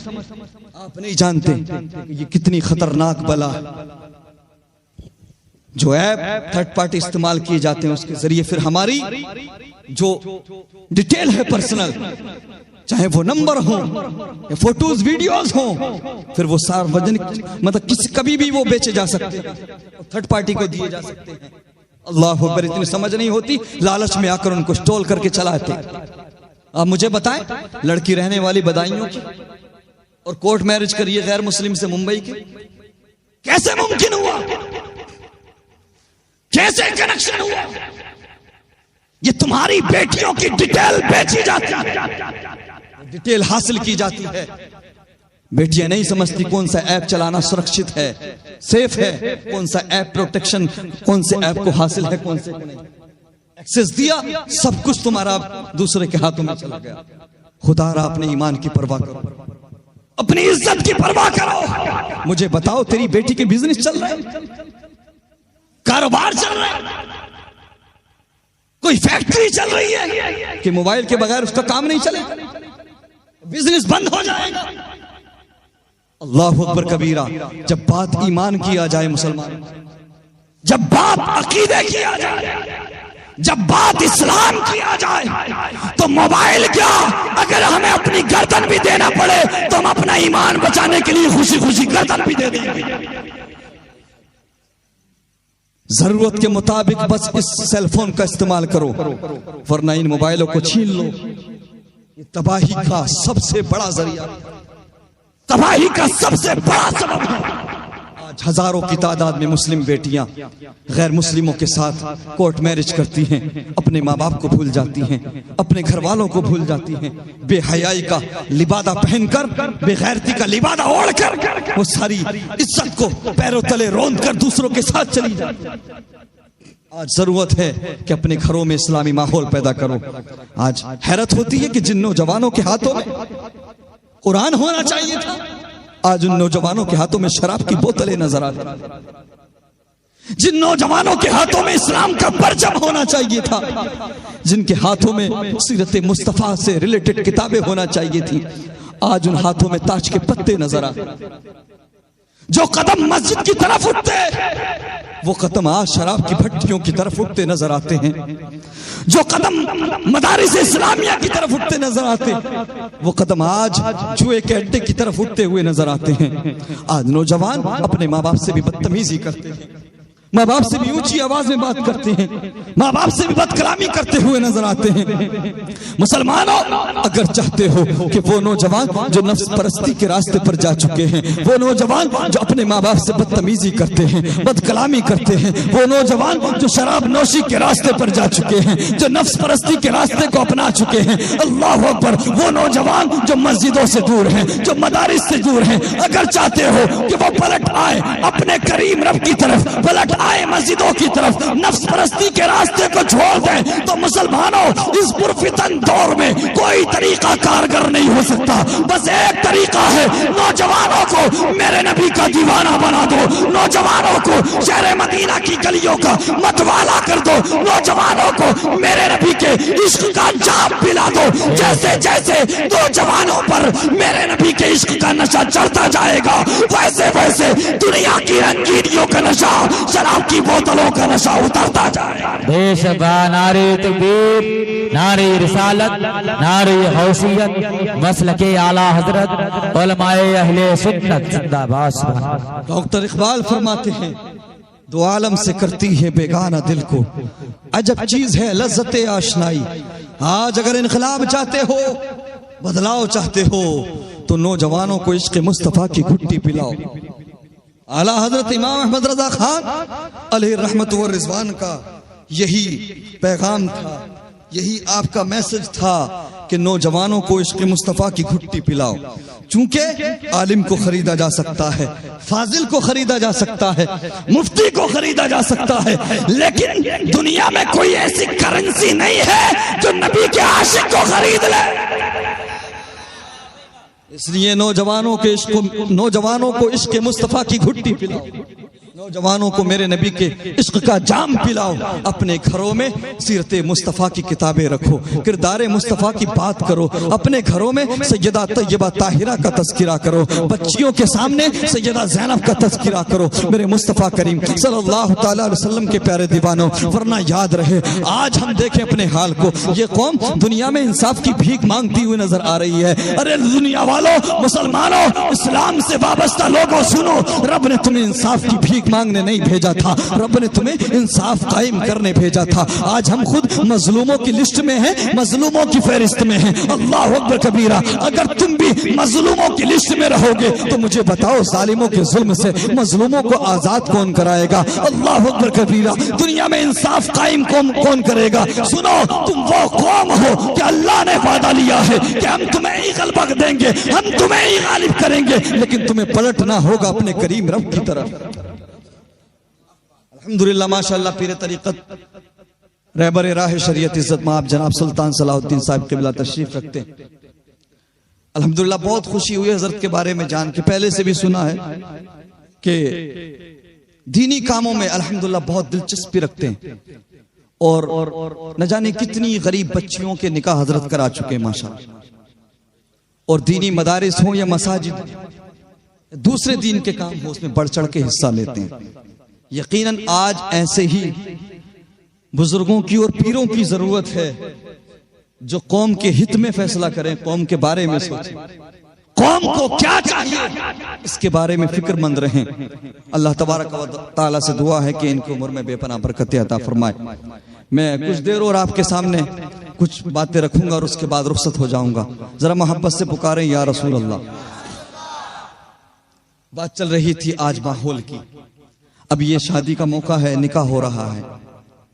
آپ نہیں جانتے کہ یہ کتنی خطرناک بلا ہے۔ جو ایپ تھرڈ پارٹی استعمال کیے جاتے ہیں اس کے ذریعے پھر ہماری جو ڈیٹیل ہے پرسنل، چاہے وہ نمبر ہوں یا فوٹوز ویڈیوز ہوں، پھر وہ ساروجنک مطلب کبھی بھی وہ بیچے جا سکتے ہیں، تھرڈ پارٹی کو دیے جا سکتے ہیں۔ اللہ اکبر، اتنی سمجھ نہیں ہوتی، لالچ میں آ کر ان کو اسٹال کر کے چلاتے۔ آپ مجھے بتائیں، لڑکی رہنے والی بدائیوں کی اور کورٹ میرج کریے غیر مسلم سے ممبئی کی، کیسے ممکن ہوا؟ کیسے کنیکشن ہوا؟ یہ تمہاری بیٹیوں کی ڈیٹیل بیچی جاتی ہے، ڈیٹیل حاصل کی جاتی ہے۔ بیٹیاں نہیں سمجھتی کون سا ایپ چلانا سرکشت ہے، سیف ہے، کون سا ایپ پروٹیکشن، کون سے ایپ کو حاصل ہے، کون سے کو نہیں۔ ایکسس دیا، سب کچھ تمہارا دوسرے کے ہاتھوں میں چلا گیا۔ خدا را اپنے ایمان کی پرواہ کرو، اپنی عزت کی پرواہ کرو۔ مجھے بتاؤ، تیری بیٹی کے بزنس چل رہا ہے، کاروبار چل رہا ہے، کوئی فیکٹری چل رہی ہے کہ موبائل کے بغیر اس کا کام نہیں چلے، بزنس بند ہو جائے گا۔ اللہ اکبر کبیرہ۔ جب بات ایمان کی آ جائے مسلمان، جب بات عقیدے کی آ جائے، جب بات اسلام کی آ جائے تو موبائل کیا، اگر ہمیں اپنی گردن بھی دینا پڑے تو ہم اپنا ایمان بچانے کے لیے خوشی خوشی گردن بھی دے دیں گے۔ ضرورت کے مطابق بس اس سیل فون کا استعمال کرو، ورنہ ان موبائلوں کو چھین لو۔ یہ تباہی کا سب سے بڑا ذریعہ، تباہی کا سب سے بڑا سبب ہے۔ آج ہزاروں کی تعداد میں مسلم بیٹیاں غیر مسلموں کے ساتھ کورٹ میرج کرتی ہیں، اپنے ماں باپ کو بھول جاتی ہیں، اپنے گھر والوں کو بھول جاتی ہیں، بے حیائی کا لبادہ پہن کر، بے غیرتی کا لبادہ اوڑھ کر وہ ساری عزت کو پیروں تلے روند کر دوسروں کے ساتھ چلی جاتی ہیں۔ آج ضرورت ہے کہ اپنے گھروں میں اسلامی ماحول پیدا کرو۔ آج حیرت ہوتی ہے کہ جن نوجوانوں کے ہاتھوں میں قرآن ہونا چاہیے تھا، آج ان نوجوانوں کے ہاتھوں میں شراب کی بوتلیں نظر آتی ہیں۔ جن نوجوانوں کے ہاتھوں میں اسلام کا پرچم ہونا چاہیے تھا، جن کے ہاتھوں میں سیرت مصطفیٰ سے ریلیٹڈ کتابیں ہونا چاہیے تھی، آج ان ہاتھوں میں تاج کے پتے نظر آتے، جو قدم مسجد کی طرف اٹھتے وہ قدم آج شراب کی بھٹیوں کی طرف اٹھتے نظر آتے ہیں، جو قدم مدارس اسلامیہ کی طرف اٹھتے نظر آتے وہ قدم آج جوئے کے اڈے کی طرف اٹھتے ہوئے نظر آتے ہیں۔ آج نوجوان اپنے ماں باپ سے بھی بدتمیزی کرتے ہیں، ماں باپ سے بھی اونچی آواز میں بات کرتے ہیں، ماں باپ سے بھی بد کلامی کرتے ہوئے نظر آتے ہیں۔ مسلمانوں، اگر چاہتے ہو کہ وہ نوجوان جو نفس پرستی کے راستے پر جا چکے ہیں، وہ نوجوان جو اپنے ماں باپ سے بدتمیزی کرتے ہیں، بد کلامی کرتے ہیں، وہ نوجوان جو شراب نوشی کے راستے پر جا چکے ہیں، جو نفس پرستی کے راستے کو اپنا چکے ہیں، اللہ اکبر، وہ نوجوان جو مسجدوں سے دور ہیں، جو مدارس سے دور ہیں، اگر چاہتے ہو کہ وہ پلٹ آئے اپنے کریم رب کی طرف، پلٹ آئے مسجدوں کی طرف، نفس پرستی کے راستے کو چھوڑ دیں، تو مسلمانوں اس پرفتن دور میں کوئی طریقہ کارگر نہیں ہو سکتا۔ بس ایک طریقہ ہے، نوجوانوں کو میرے نبی کا دیوانہ بنا دو، نوجوانوں کو شہر مدینہ کی گلیوں کا متوالا کر دو، نوجوانوں کو میرے نبی کے عشق کا جام پلا دو۔ جیسے جیسے نوجوانوں پر میرے نبی کے عشق کا نشہ چڑھتا جائے گا، ویسے ویسے دنیا کی رنگینیوں کا نشہ، شراب کی بوتلوں کا نشہ اترتا جائے گا۔ بے شبہ نعرہ تکبیر، نعرہ رسالت، نعرہ حوثیت، مسلک اعلیٰ حضرت، علماء اہل سنت زندہ باد۔ ڈاکٹر اقبال فرماتے ہیں، دو عالم سے کرتی ہے بیگانہ دل کو، عجب چیز ہے لذت آشنائی۔ آج اگر انقلاب چاہتے ہو، بدلاؤ چاہتے ہو، تو نوجوانوں کو عشق مصطفیٰ کی گھٹی پلاؤ۔ اعلیٰ حضرت امام احمد رضا خان علیہ رحمت و رضوان کا یہی پیغام تھا، یہی آپ کا میسج تھا کہ نوجوانوں کو عشق مصطفیٰ کی گھٹی پلاؤ۔ چونکہ عالم کو خریدا جا سکتا ہے، فاضل کو خریدا جا سکتا ہے، مفتی کو خریدا جا سکتا ہے، لیکن دنیا میں کوئی ایسی کرنسی نہیں ہے جو نبی کے عاشق کو خرید لے۔ اس لیے نوجوانوں کو عشق مصطفیٰ کی گھٹی پلاؤ، نوجوانوں کو میرے نبی کے عشق کا جام پلاؤ۔ اپنے گھروں میں سیرت مصطفیٰ کی کتابیں رکھو، کردار مصطفیٰ کی بات کرو، اپنے گھروں میں سیدہ طیبہ طاہرہ کا تذکرہ کرو، بچیوں کے سامنے سیدہ زینب کا تذکرہ کرو، میرے مصطفیٰ کریم صلی اللہ تعالیٰ علیہ وسلم کے پیارے دیوانوں۔ ورنہ یاد رہے، آج ہم دیکھیں اپنے حال کو، یہ قوم دنیا میں انصاف کی بھیک مانگتی ہوئی نظر آ رہی ہے۔ ارے دنیا والوں، مسلمانوں، اسلام سے وابستہ لوگوں، سنو، رب نے تمہیں انصاف کی بھیک مانگنے نہیں بھیجا تھا، رب نے تمہیں انصاف قائم کرنے بھیجا تھا۔ آج ہم خود مظلوموں کی لسٹ میں ہیں، مظلوموں کی فہرست میں ہیں۔ اللہ اکبر کبیرہ، اگر تم بھی مظلوموں کی لسٹ میں رہو گے تو مجھے بتاؤ، ظالموں کے ظلم سے مظلوموں کو آزاد کون کرائے گا؟ اللہ اکبر کبیرہ، دنیا میں انصاف قائم کون کرے گا؟ سنو، تم وہ قوم ہو کہ اللہ نے وعدہ لیا ہے کہ ہم تمہیں ہی غلبہ دیں گے، ہم تمہیں ہی غالب کریں گے، لیکن تمہیں پلٹنا ہوگا اپنے کریم رب کی طرف۔ الحمدللہ، ماشاءاللہ، پیر طریقت رہبر راہ شریعت عزت مآب جناب سلطان صلاح الدین صاحب قبلہ تشریف رکھتے ہیں۔ الحمدللہ بہت خوشی ہوئی حضرت کے بارے میں جان کے، پہلے سے بھی سنا ہے کہ دینی کاموں میں الحمدللہ بہت دلچسپی رکھتے ہیں، اور نہ جانے کتنی غریب بچیوں کے نکاح حضرت کرا چکے ہیں ماشاءاللہ، اور دینی مدارس ہوں یا مساجد، دوسرے دین کے کام ہو، اس میں بڑھ چڑھ کے حصہ لیتے ہیں۔ یقیناً آج ایسے ہی بزرگوں کی اور پیروں کی ضرورت ہے جو قوم کے ہت میں فیصلہ کریں، قوم کے بارے میں سوچیں، قوم کو کیا چاہیے اس کے بارے میں فکر مند رہیں۔ اللہ تبارک و تعالیٰ سے دعا ہے کہ ان کی عمر میں بے پناہ برکت عطا فرمائے۔ میں کچھ دیر اور آپ کے سامنے کچھ باتیں رکھوں گا اور اس کے بعد رخصت ہو جاؤں گا۔ ذرا محبت سے پکاریں یا رسول اللہ۔ بات چل رہی تھی آج ماحول کی، اب یہ شادی کا موقع ہے، نکاح ہو رہا ہے،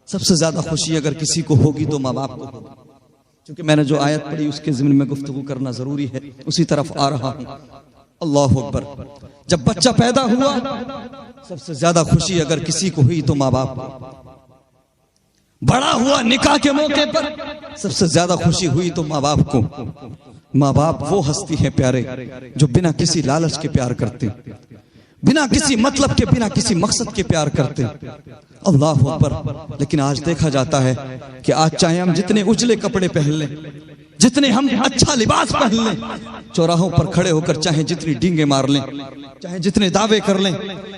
سب سے زیادہ خوشی اگر کسی کو ہوگی تو ماں باپ کو ہوگی، کیونکہ میں نے جو آیت پڑھی اس کے ضمن میں گفتگو کرنا ضروری ہے، اسی طرف آ رہا ہوں۔ اللہ اکبر، جب بچہ پیدا ہوا سب سے زیادہ خوشی اگر کسی کو ہوئی تو ماں باپ کو، بڑا ہوا نکاح کے موقع پر سب سے زیادہ خوشی ہوئی تو ماں باپ کو۔ ماں باپ وہ ہستی ہے پیارے جو بنا کسی لالچ کے پیار کرتے، بنا کسی مطلب کے، بنا کسی مقصد کے پیار کرتے۔ اللہ اکبر، لیکن آج دیکھا جاتا ہے کہ آج چاہے ہم جتنے اجلے کپڑے پہن لیں، جتنے ہم اچھا لباس پہن لیں، چوراہوں پر کھڑے ہو کر چاہے جتنی ڈینگیں مار لیں، چاہے جتنے دعوے کر لیں،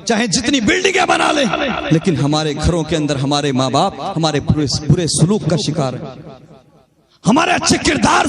چاہے جتنی بلڈنگیں بنا لیں، لیکن ہمارے گھروں کے اندر ہمارے ماں باپ ہمارے برے سلوک کا شکار ہیں، ہمارے اچھے کردار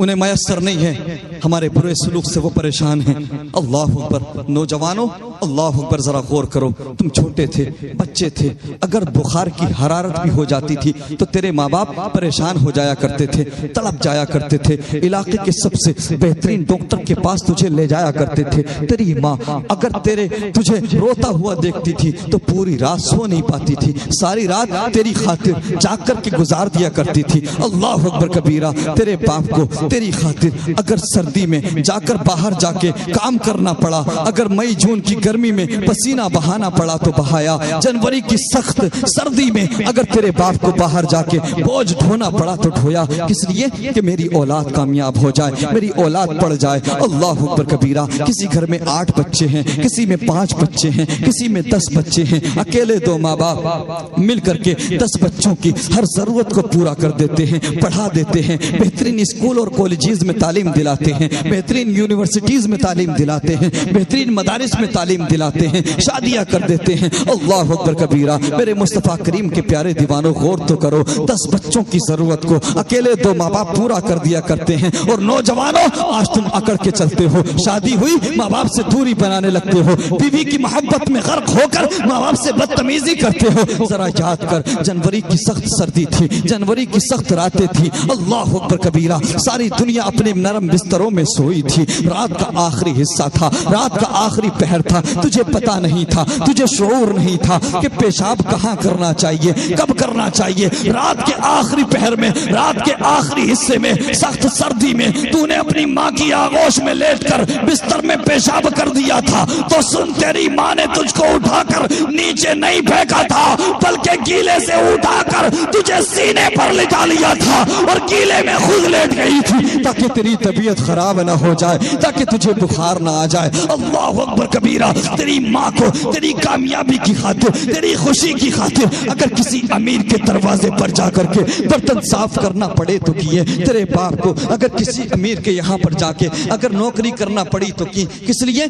انہیں میسر نہیں ہے، ہمارے برے سلوک سے وہ پریشان ہیں۔ اللہ اکبر۔ نوجوانوں اللہ اکبر، ذرا غور کرو، تم چھوٹے تھے، بچے تھے، اگر بخار کی حرارت بھی ہو جاتی تھی تو تیرے ماں باپ پریشان ہو جایا کرتے تھے، تڑپ جایا کرتے تھے، علاقے کے سب سے بہترین ڈاکٹر کے پاس تجھے لے جایا کرتے تھے۔ تیری ماں اگر تجھے روتا ہوا دیکھتی تھی تو پوری رات سو نہیں پاتی تھی، ساری رات تیری خاطر جاگ کر کے گزار دیا کرتی تھی۔ اللہ اکبر کبیرہ۔ تیرے باپ کو تیری خاطر اگر سردی میں جا کر باہر جا کے کام کرنا پڑا، اگر مئی جون کی گرمی میں پسینہ بہانا پڑا تو بہایا، جنوری کی سخت سردی میں اگر تیرے باپ کو باہر جا کے بوجھ ڈھونا پڑا تو ڈھویا، کس لیے؟ کہ میری اولاد کامیاب ہو جائے، میری اولاد پڑھ جائے۔ اللہ اکبر کبیرہ۔ کسی گھر میں 8 بچے ہیں، کسی میں 5 بچے ہیں، کسی میں 10 بچے ہیں، اکیلے 2 ماں باپ مل کر کے 10 بچوں کی ہر ضرورت کو پورا کر دیتے ہیں، پڑھا دیتے ہیں، بہترین اسکول اور کالجز میں تعلیم دلاتے ہیں، بہترین یونیورسٹیز میں تعلیم دلاتے ہیں، بہترین مدارس میں تعلیم دلاتے ہیں، شادیاں کر دیتے ہیں۔ اللہ اکبر کبیرہ۔ میرے مصطفیٰ کریم کے پیارے دیوانوں غور تو کرو، 10 بچوں کی ضرورت کو اکیلے 2 ماں باپ پورا کر دیا کرتے ہیں، اور نوجوانوں آج تم اکڑ کے چلتے ہو، شادی ہوئی ماں باپ سے دوری بنانے لگتے ہو، بیوی کی محبت میں غرق ہو کر ماں باپ سے بدتمیزی کرتے ہو۔ ذرا یاد کر، جنوری کی سخت سردی تھی، جنوری کی سخت راتیں تھی، اللہ اکبر کبیرہ، ساری دنیا اپنے نرم بستروں میں سوئی تھی، رات کا آخری حصہ تھا، رات کا آخری پہر تھا، تجھے پتا نہیں تھا، تجھے شعور نہیں تھا کہ پیشاب کہاں کرنا چاہیے، کب کرنا چاہیے۔ رات کے آخری پہر میں، رات کے آخری حصے میں، سخت سردی میں تو نے اپنی ماں کی آغوش میں لیٹ کر بستر میں پیشاب کر دیا تھا، تو سن، تیری ماں نے تجھ کو اٹھا کر نیچے نہیں پھینکا تھا، بلکہ گیلے سے اٹھا کر تجھے سینے پر لٹا لیا تھا اور گیلے میں خود لیٹ گئی تھی تاکہ تیری طبیعت خراب نہ ہو جائے، تاکہ تجھے بخار نہ آ جائے۔ اللہ اکبر کبیرہ۔ تیری ماں کو تیری کامیابی کی خاطر، تیری خوشی کی خاطر اگر کسی امیر کے دروازے پر جا کر کے برتن صاف کرنا پڑے تو کیے، تیرے باپ کو اگر کسی امیر کے یہاں پر جا کے اگر نوکری کرنا پڑی تو کی، کس لیے؟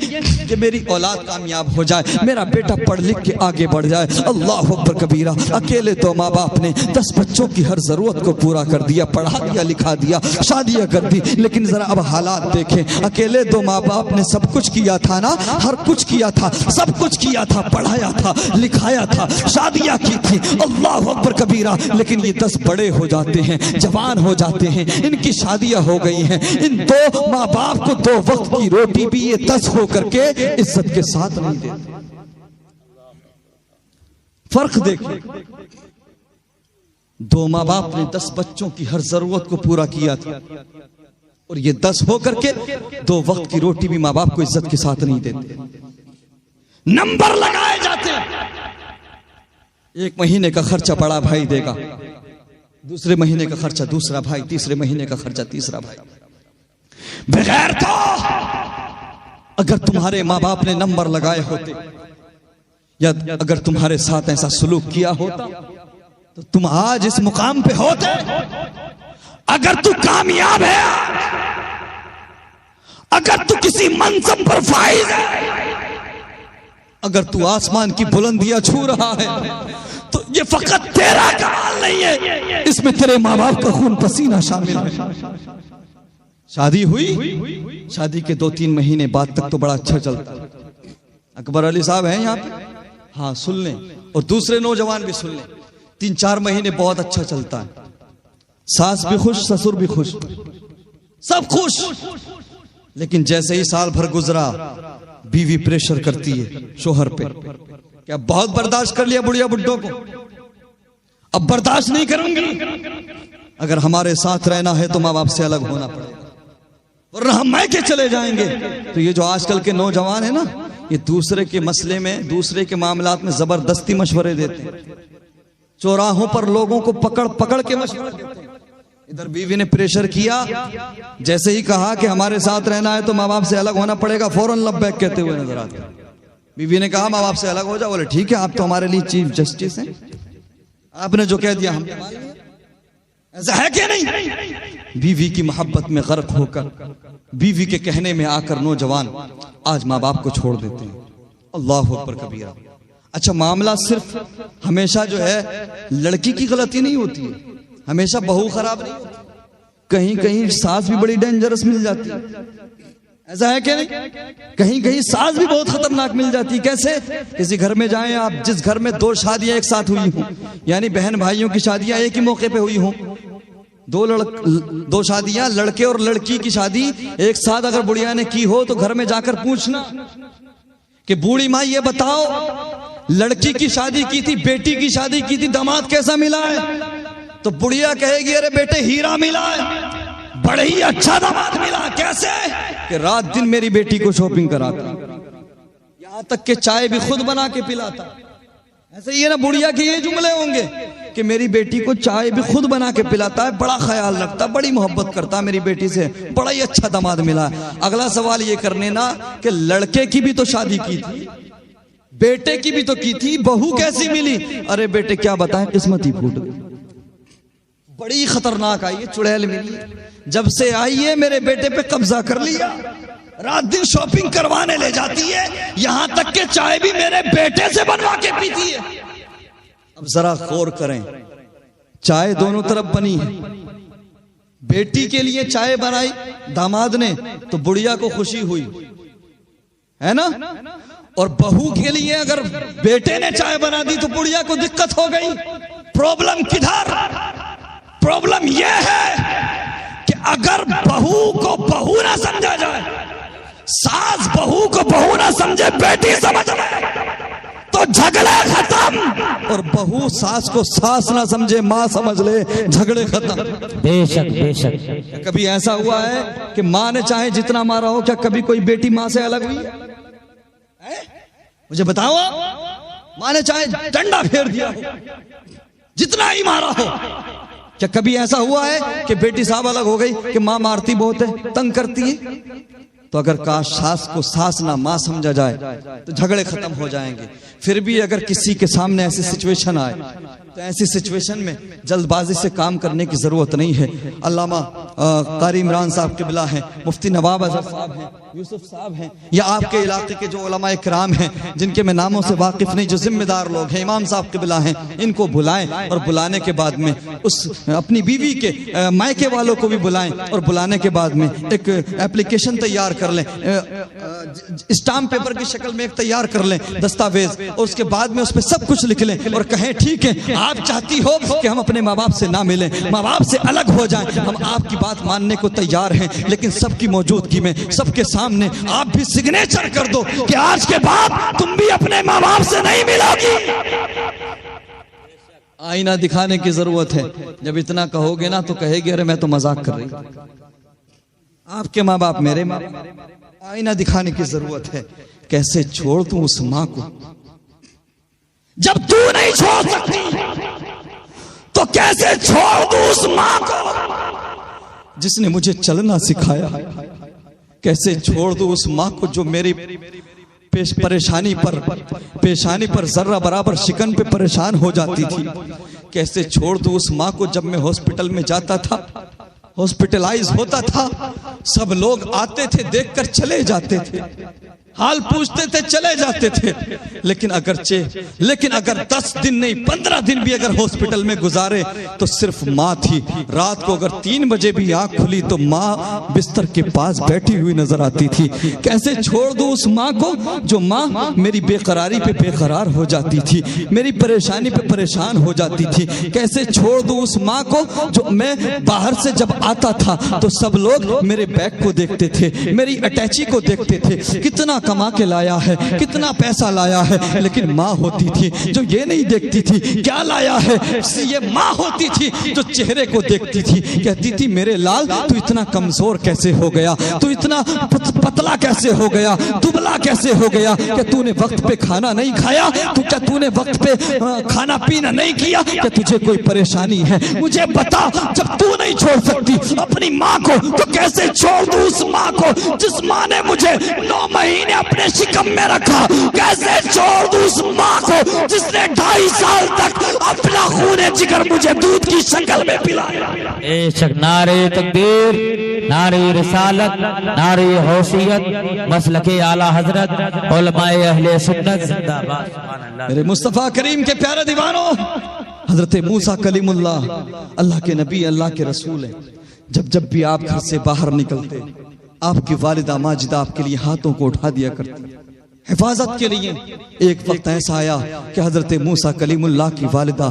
کہ میری اولاد کامیاب ہو جائے، میرا بیٹا پڑھ لکھ کے آگے بڑھ جائے۔ اللہ اکبر کبیرہ۔ اکیلے 2 ماں باپ نے 10 بچوں کی ہر ضرورت کو پورا کر دیا، پڑھا دیا، لکھا دیا، شادیاں کر دی، لیکن ذرا اب حالات دیکھیں۔ اکیلے 2 ماں باپ نے سب کچھ کیا تھا نا، ہر کچھ کیا تھا، سب کچھ کیا تھا، پڑھایا تھا، لکھایا تھا، شادیاں کی تھی، اللہ اکبر کبیرہ، لیکن یہ 10 بڑے ہو جاتے ہیں، جوان ہو جاتے ہیں، ان کی شادیاں ہو گئی ہیں، ان 2 ماں باپ کو 2 وقت کی روٹی بھی یہ 10 ہو کر کے عزت کے ساتھ نہیں دیتے۔ فرق دیکھیں، 2 ماں باپ نے 10 بچوں کی ہر ضرورت کو پورا کیا تھا، اور یہ 10 ہو کر کے 2 وقت کی روٹی بھی ماں باپ کو عزت کے ساتھ نہیں دیتے، نمبر لگائے جاتے ہیں۔ 1 مہینے کا خرچہ بڑا بھائی دے گا، دوسرے مہینے کا خرچہ دوسرا بھائی، تیسرے مہینے کا خرچہ تیسرا بھائی۔ بغیر تو اگر تمہارے ماں باپ نے نمبر لگائے ہوتے، یا اگر تمہارے ساتھ ایسا سلوک کیا ہوتا تو تم آج اس مقام پہ ہوتے۔ اگر تو کامیاب ہے، اگر تو کسی منصب پر فائز ہے، اگر تو آسمان کی بلندیاں چھو رہا ہے، تو یہ فقط تیرا کمال نہیں ہے، اس میں تیرے ماں باپ کا خون پسینہ شامل ہے۔ شادی ہوئی، شادی کے 2-3 مہینے بعد تک تو بڑا اچھا چلتا۔ اکبر علی صاحب ہیں یہاں پہ؟ ہاں، سن لیں، اور دوسرے نوجوان بھی سن لیں۔ 3-4 مہینے بہت اچھا چلتا ہے، ساس بھی خوش، سسر بھی خوش، سب خوش، لیکن جیسے ہی سال بھر گزرا، بیوی پریشر کرتی ہے شوہر پہ کہ اب بہت برداشت کر لیا بڑھیا بڈھوں کو، اب برداشت نہیں کروں گی، اگر ہمارے ساتھ رہنا ہے تو ماں باپ سے الگ ہونا پڑے گا، ورنہ ہم میکے چلے جائیں گے۔ تو یہ جو آج کل کے نوجوان ہیں نا، یہ دوسرے کے مسئلے میں، دوسرے کے معاملات میں زبردستی مشورے دیتے ہیں، چوراہوں پر لوگوں کو پکڑ پکڑ کے مشورے دیتے ہیں۔ ادھر بیوی نے پریشر کیا، جیسے ہی کہا کہ ہمارے ساتھ رہنا ہے تو ماں باپ سے الگ ہونا پڑے گا، فوراً لبیک کہتے ہوئے نظر آتے ہیں۔ بیوی نے کہا ماں باپ سے الگ ہو جاؤ، بولے ٹھیک ہے، آپ تو ہمارے لیے چیف جسٹس ہیں، آپ نے جو کہہ دیا ہم مان لیں۔ ایسا ہے کہ نہیں؟ بیوی کی محبت میں غرق ہو کر، بیوی کے کہنے میں آ کر نوجوان آج ماں باپ کو چھوڑ دیتے ہیں۔ اللہ اکبر کبیرہ۔ اچھا، معاملہ صرف ہمیشہ جو ہے لڑکی کی غلطی نہیں ہوتی ہے، ہمیشہ بہو خراب نہیں ہوتی، کہیں کہیں ساس بھی بڑی ڈینجرس مل جاتی ہے، ایسا ہے کہ نہیں؟ کہیں کہیں ساس بھی بہت خطرناک مل جاتی ہے۔ کیسے؟ کسی گھر میں جائیں آپ، جس گھر میں 2 شادیاں ایک ساتھ ہوئی ہوں، یعنی بہن بھائیوں کی شادیاں ایک ہی موقع پہ ہوئی ہوں، 2 شادیاں، لڑکے اور لڑکی کی شادی ایک ساتھ اگر بڑھیا نے کی ہو تو گھر میں جا کر پوچھنا کہ بوڑھی ماں یہ بتاؤ، لڑکی کی شادی کی تھی، بیٹی کی شادی کی تھی، داماد کیسا ملا ہے؟ تو بڑھیا کہے گی ارے بیٹے ہیرا ملا ہے، بڑے ہی اچھا داماد ملا۔ کیسے؟ کہ رات دن میری بیٹی کو شاپنگ کراتا، یہاں تک کہ چائے بھی خود بنا کے پلاتا۔ ایسے ہی ہے نا، بڑھیا کے یہ جملے ہوں گے کہ میری بیٹی کو چائے بھی خود بنا کے پلاتا ہے، بڑا خیال رکھتا، بڑی محبت کرتا میری بیٹی سے، بڑا ہی اچھا داماد ملا ہے۔ اگلا سوال یہ کرنے نا کہ لڑکے کی بھی تو شادی کی تھی، بیٹے کی بھی تو کی تھی، بہو کیسی ملی؟ ارے بیٹے کیا بتائیں، قسمت ہی پھوٹ گئی، بڑی خطرناک آئی ہے، چڑیل ملی، جب سے آئی ہے میرے بیٹے پہ قبضہ کر لیا، رات دن شاپنگ کروانے لے جاتی ہے، یہاں تک کہ چائے بھی میرے بیٹے سے بنوا کے پیتی ہے۔ اب ذرا غور کریں، چائے دونوں طرف بنی ہے، بیٹی کے لیے چائے بنائی داماد نے تو بڑھیا کو خوشی ہوئی ہے نا، اور بہو کے لیے اگر بیٹے نے چائے بنا دی تو بڑھیا کو دقت ہو گئی۔ پرابلم کدھر؟ پرابلم یہ ہے کہ اگر بہو کو بہو نہ سمجھا جائے، ساس بہو کو بہو نہ سمجھے، بیٹی سمجھ لے تو جھگڑے ختم، اور بہو ساس کو ساس نہ سمجھے، ماں سمجھ لے، جھگڑے ختم۔ بے شک بے شک۔ کبھی ایسا ہوا ہے کہ ماں نے چاہے جتنا مارا ہو، کیا کبھی کوئی بیٹی ماں سے الگ ہوئی ہے؟ مجھے بتاؤ، ماں نے چاہے ڈنڈا پھیر دیا ہو، جتنا ہی مارا ہو، کیا کبھی ایسا ہوا ہے کہ بیٹی صاحب الگ ہو گئی کہ ماں مارتی بہت ہے، تنگ کرتی ہے؟ تو اگر کاش ساس کو ساس نہ ماں سمجھا جائے تو جھگڑے ختم ہو جائیں گے۔ پھر بھی اگر کسی کے سامنے ایسی سچویشن آئے تو ایسی سچویشن میں جلد بازی سے کام کرنے کی ضرورت نہیں ہے۔ علامہ قاری عمران صاحب قبلہ ہیں، مفتی نواب اظہر صاحب ہیں، یوسف صاحب ہیں، یا آپ کے علاقے کے جو علماء کرام ہیں جن کے میں ناموں سے واقف نہیں، جو ذمہ دار لوگ ہیں، امام صاحب قبلہ ہیں، ان کو بلائیں، اور بلانے کے بعد میں اس اپنی بیوی کے مائکے والوں کو بھی بلائیں، اور بلانے کے بعد میں ایک ایپلیکیشن تیار کر لیں، اسٹامپ پیپر کی شکل میں ایک تیار کر لیں دستاویز، اور اس کے بعد میں اس پہ سب کچھ لکھ لیں اور کہیں ٹھیک ہے آپ چاہتی ہو کہ ہم اپنے ماں باپ سے نہ ملیں، ماں باپ سے الگ ہو جائیں، ہم آپ کی بات ماننے کو تیار ہیں، لیکن سب کی موجودگی میں، سب کے سامنے آپ بھی سگنیچر کر دو کہ آج کے بعد تم بھی اپنے ماں باپ سے نہیں ملو گی۔ آئینہ دکھانے کی ضرورت ہے، جب اتنا کہو گے نا تو کہے گی ارے میں تو مذاق کر رہی ہوں، آپ کے ماں باپ میرے ماں باپ۔ آئینہ دکھانے کی ضرورت ہے۔ کیسے چھوڑ دوں اس ماں کو؟ جب تو نہیں چھوڑ سکتی تو کیسے چھوڑ دوں اس ماں کو جس نے مجھے چلنا سکھایا؟ کیسے چھوڑ دوں اس ماں کو جو میری پیشانی پر ذرہ برابر شکن پہ پریشان ہو جاتی تھی؟ کیسے چھوڑ دوں اس ماں کو جب میں ہاسپٹل میں جاتا تھا، ہاسپٹلائز ہوتا تھا، سب لوگ آتے تھے، دیکھ کر چلے جاتے تھے، حال پوچھتے تھے، چلے جاتے تھے، لیکن اگر 10 دن نہیں 15 دن بھی اگر ہاسپٹل میں گزارے تو صرف ماں تھی۔ رات کو اگر 3 بجے بھی آنکھ کھلی تو ماں بستر کے پاس بیٹھی ہوئی نظر آتی تھی۔ کیسے چھوڑ دوں اس ماں کو جو ماں میری بے قراری پہ بے قرار ہو جاتی تھی، میری پریشانی پہ پریشان ہو جاتی تھی؟ کیسے چھوڑ دوں اس ماں کو جو میں باہر سے جب آتا تھا تو سب لوگ میرے بیگ کو دیکھتے تھے، میری اٹیچی کو دیکھتے تھے، کتنا کما کے لایا ہے، کتنا پیسہ لایا ہے، لیکن ماں ہوتی تھی جو یہ نہیں دیکھتی تھی کیا لایا ہے، یہ ماں ہوتی تھی جو چہرے کو دیکھتی تھی، کہتی تھی میرے لال تو اتنا کمزور کیسے ہو گیا، تو اتنا پتلا کیسے ہو گیا، دبلا کیسے ہو گیا، کہ تو نے وقت پہ کھانا نہیں کھایا، تو کیا تو نے وقت پہ کھانا پینا نہیں کیا، کہ تجھے کوئی پریشانی ہے، مجھے بتا۔ جب تو نہیں چھوڑ سکتی اپنی ماں کو تو کیسے چھوڑ دوں اس ماں کو جس ماں نے مجھے 9 مہینے اپنے شکم میں رکھا؟ کیسے چھوڑ دوں اس ماں کو جس نے 2.5 سال تک اپنا خون جگر مجھے دودھ کی شکل میں پلایا۔ بے شک نعرہ تکبیر، نعرہ رسالت، نعرہ حوثیت، مسلک اعلی حضرت، علماء اہل سنت زندہ باد۔ سبحان اللہ۔ میرے مصطفیٰ کریم کے پیارے دیوانوں، حضرت موسیٰ کلیم اللہ، اللہ کے نبی، اللہ کے رسول ہیں۔ جب بھی آپ گھر سے باہر نکلتے، آپ کی والدہ ماجدہ آپ کے لیے ہاتھوں کو اٹھا دیا کرتی حفاظت کے لیے۔ ایک وقت ایسا آیا کہ حضرت موسیٰ کلیم اللہ کی والدہ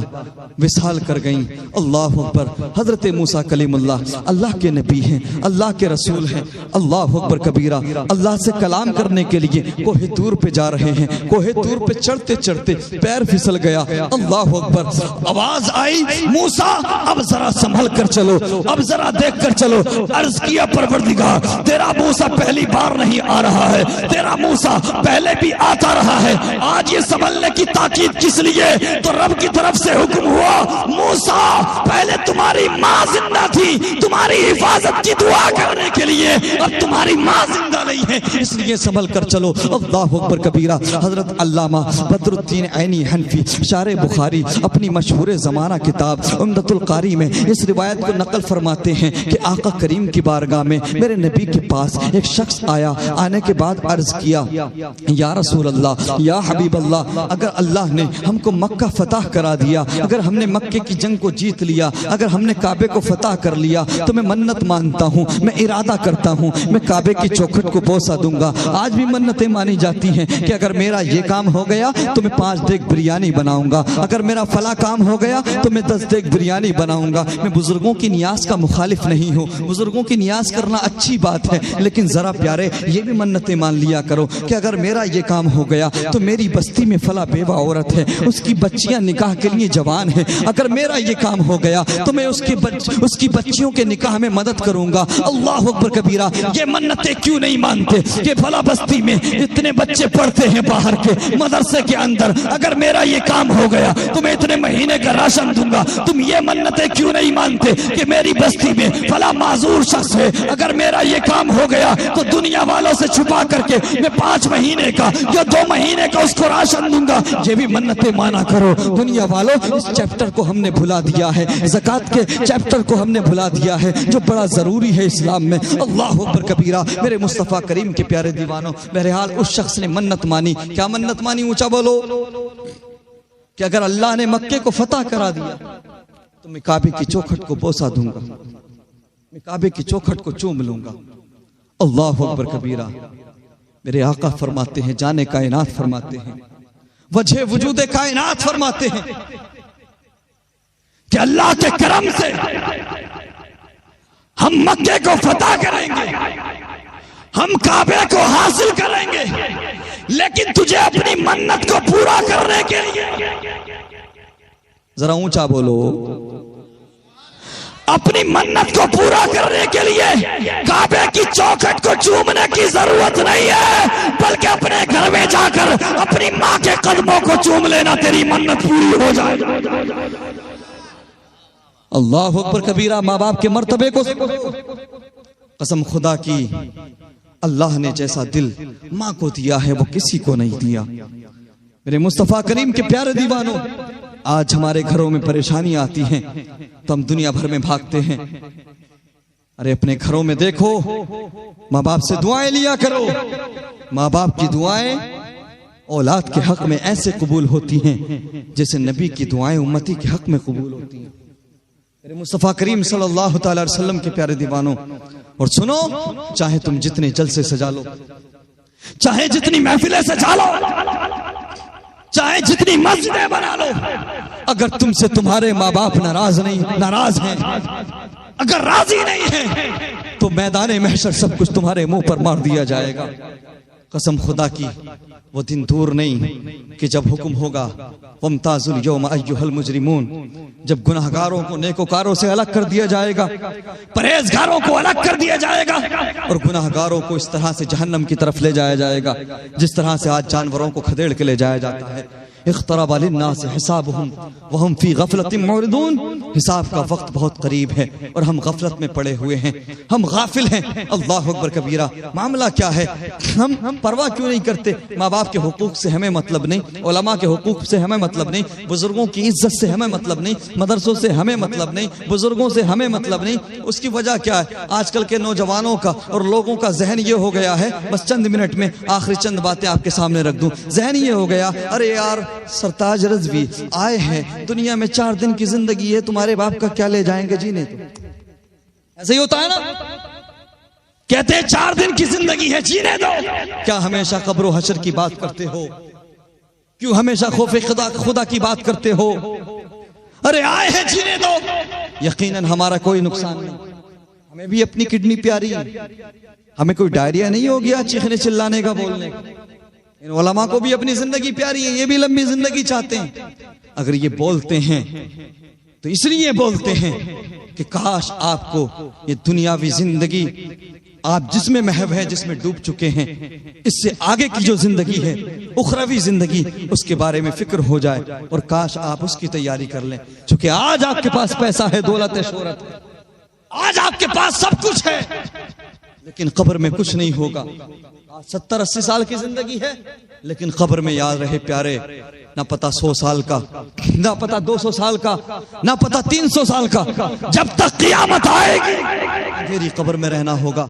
وصال کر گئیں۔ اللہ اکبر۔ حضرت موسیٰ کلیم اللہ اللہ کے نبی ہیں، اللہ کے رسول ہیں۔ اللہ اکبر کبیرہ۔ اللہ سے کلام کرنے کے لیے کوہ طور پہ جا رہے ہیں، کوہ طور پہ چڑھتے چڑھتے پیر پھسل گیا۔ اللہ اکبر۔ آواز آئی، موسیٰ اب ذرا سنبھل کر چلو، اب ذرا دیکھ کر چلو۔ عرض کیا پروردگار، تیرا موسیٰ پہلی بار نہیں آ رہا ہے، تیرا موسیٰ پہلے بھی آتا رہا ہے، آج یہ سنبھلنے کی تاکید کس لیے؟ تو رب کی طرف سے حکم ہوا، موسیٰ پہلے تمہاری ماں زندہ تھی تمہاری حفاظت کی دعا کرنے کے لیے، اب تمہاری ماں زندہ نہیں ہے، اس لیے سنبھل کر چلو۔ اللہ اکبر کبیرہ۔ حضرت علامہ بدر الدین عینی حنفی شارح بخاری اپنی مشہور زمانہ کتاب عمدۃ القاری میں اس روایت کو نقل فرماتے ہیں کہ آقا کریم کی بارگاہ میں میرے نبی کے پاس ایک شخص آیا، آنے کے بعد عرض کیا، یا رسول اللہ، یا حبیب اللہ، اگر اللہ نے ہم کو مکہ فتح کرا دیا، اگر ہم نے مکے کی جنگ کو جیت لیا، اگر ہم نے کعبے کو فتح کر لیا تو میں منت مانتا ہوں، میں ارادہ کرتا ہوں میں کعبے کی چوکھٹ کو بوسہ دوں گا۔ آج بھی منتیں مانی جاتی ہیں کہ اگر میرا یہ کام ہو گیا تو میں 5 دیگ بریانی بناؤں گا، اگر میرا فلاں کام ہو گیا تو میں 10 دیگ بریانی بناؤں گا۔ میں بزرگوں کی نیاز کا مخالف نہیں ہوں، بزرگوں کی نیاز کرنا اچھی بات ہے، لیکن ذرا پیارے یہ بھی منتیں مان لیا کرو کہ اگر میرا یہ کام ہو گیا تو میری بستی میں فلاں بیوہ عورت ہے، اس کی بچیاں نکاح کے لیے جوان ہیں، اگر میرا یہ کام ہو گیا تو میں اس کی بچیوں کے نکاح میں مدد کروں گا۔ اللہ اکبر کبیرہ۔ یہ منتیں کیوں نہیں مانتے کہ فلاں بستی میں اتنے بچے پڑھتے ہیں باہر کے مدرسے کے اندر، اگر میرا یہ کام ہو گیا تو میں اتنے مہینے کا راشن دوں گا؟ تم یہ منتیں کیوں نہیں مانتے کہ میری بستی میں فلاں معذور شخص ہے، اگر میرا یہ کام ہو گیا تو دنیا والوں سے چھپا کر کے میں 5 مہینے کا یا 2 مہینے کا اس کو راشن دوں گا؟ یہ بھی منتیں مانا کرو۔ دنیا والوں، اس چیپٹر کو ہم نے بھلا دیا ہے، زکوٰۃ کے چیپٹر کو ہم نے بھلا دیا ہے جو بڑا ضروری ہے اسلام میں۔ اللہ اکبر کبیرہ۔ میرے مصطفیٰ کریم کے پیارے دیوانوں، بہرحال اس شخص نے منت مانی۔ کیا منت مانی؟ اونچا بولو۔ کہ اگر اللہ نے مکے کو فتح کرا دیا تو میں کعبے کی چوکھٹ کو بوسہ دوں گا، میں کعبے کی چوکھٹ کو چوم لوں گا۔ اللہ اکبر کبیرہ۔ میرے آقا فرماتے ہیں، جانے کائنات فرماتے ہیں، وجہ وجود کائنات فرماتے ہیں کہ اللہ کے کرم سے ہم مکے کو فتح کریں گے، ہم کعبے کو حاصل کریں گے، لیکن تجھے اپنی منت کو پورا کرنے کے لیے، ذرا اونچا بولو، اپنی منت کو پورا کرنے کے لیے کعبے کی چوکھٹ کو چومنے کی ضرورت نہیں ہے، بلکہ اپنے گھر میں جا کر اپنی ماں کے قدموں کو چوم لینا، تیری منت پوری ہو جائے۔ اللہ اکبر کبیرہ۔ ماں باپ کے مرتبے کو قسم خدا کی، اللہ نے جیسا دل ماں کو دیا ہے وہ کسی کو نہیں دیا۔ میرے مصطفیٰ کریم کے پیارے دیوانوں، آج ہمارے گھروں میں پریشانی آتی ہیں تو ہم دنیا بھر میں بھاگتے ہیں۔ ارے اپنے گھروں میں دیکھو، ماں باپ سے دعائیں لیا کرو۔ ماں باپ کی دعائیں اولاد کے حق میں ایسے قبول ہوتی ہیں جیسے نبی کی دعائیں امتی کے حق میں قبول ہوتی ہیں۔ میرے مصطفیٰ کریم صلی اللہ تعالی علیہ وسلم کے پیارے دیوانوں، اور سنو، چاہے تم جتنے جلسے سجا لو، چاہے جتنی محفلیں سجا لو، چاہے جتنی مسجدیں بنا لو، اگر تم سے تمہارے ماں باپ ناراض ہیں، اگر راضی نہیں ہیں، تو میدان محشر سب کچھ تمہارے منہ پر مار دیا جائے گا۔ قسم خدا کی، وہ دن دور نہیں کہ جب حکم ہوگا وَامْتَازُوا الْيَوْمَ أَيُّهَا الْمُجْرِمُونَ، جب گناہگاروں کو نیکوکاروں سے الگ کر دیا جائے گا، پرہیزگاروں کو الگ کر دیا جائے گا، اور گناہگاروں کو اس طرح سے جہنم کی طرف لے جایا جائے گا جس طرح سے آج جانوروں کو کھدیڑ کے لے جایا جاتا ہے۔ اقترب للناس حسابهم وهم في غفلة معرضون. حساب کا وقت بہت قریب ہے اور ہم غفلت میں پڑے ہوئے ہیں, ہم غافل ہیں. اللہ اکبر کبیرہ. معاملہ کیا ہے؟ ہم پرواہ کیوں نہیں کرتے؟ ماں باپ کے حقوق سے ہمیں مطلب نہیں, علماء کے حقوق سے ہمیں مطلب نہیں, بزرگوں کی عزت سے ہمیں مطلب نہیں, مدرسوں سے ہمیں مطلب نہیں, بزرگوں سے ہمیں مطلب نہیں. اس کی وجہ کیا ہے؟ آج کل کے نوجوانوں کا اور لوگوں کا ذہن یہ ہو گیا ہے, بس چند منٹ میں آخری چند باتیں آپ کے سامنے رکھ دوں. ذہن یہ ہو گیا, ارے یار سرتاج رضوی آئے ہیں, دنیا میں 4 دن کی زندگی ہے, تمہارے باپ کا کیا لے جائیں گے جینے. تو ایسے ہی ہوتا ہے نا, کہتے ہیں 4 دن کی زندگی ہے, جینے دو. کیا ہمیشہ قبر و حشر کی بات کرتے ہو؟ کیوں ہمیشہ خوف خدا کی بات کرتے ہو؟ ارے آئے ہیں, جینے دو. یقیناً ہمارا کوئی نقصان نہیں, ہمیں بھی اپنی کڈنی پیاری ہے, ہمیں کوئی ڈائریا نہیں ہو گیا چیخنے چلانے کا, بولنے کا. ان علماء کو بھی اپنی زندگی پیاری ہے, یہ بھی لمبی زندگی چاہتے ہیں. اگر یہ بولتے ہیں تو اس لیے بولتے ہیں کہ کاش آپ کو یہ دنیاوی زندگی آپ جس میں محو ہے, جس میں ڈوب چکے ہیں, اس سے آگے کی جو زندگی ہے, اخروی زندگی, اس کے بارے میں فکر ہو جائے, اور کاش آپ اس کی تیاری کر لیں. چونکہ آج آپ کے پاس پیسہ ہے, دولت ہے, شہرت ہے, آج آپ کے پاس سب کچھ ہے, لیکن قبر میں کچھ نہیں ہوگا. 70-80 سال کی زندگی ہے, لیکن قبر میں یاد رہے پیارے, نہ پتا 100 سال کا, نہ پتا 200 سال کا, نہ پتا 300 سال کا. جب تک قیامت آئے گی میری قبر میں رہنا ہوگا.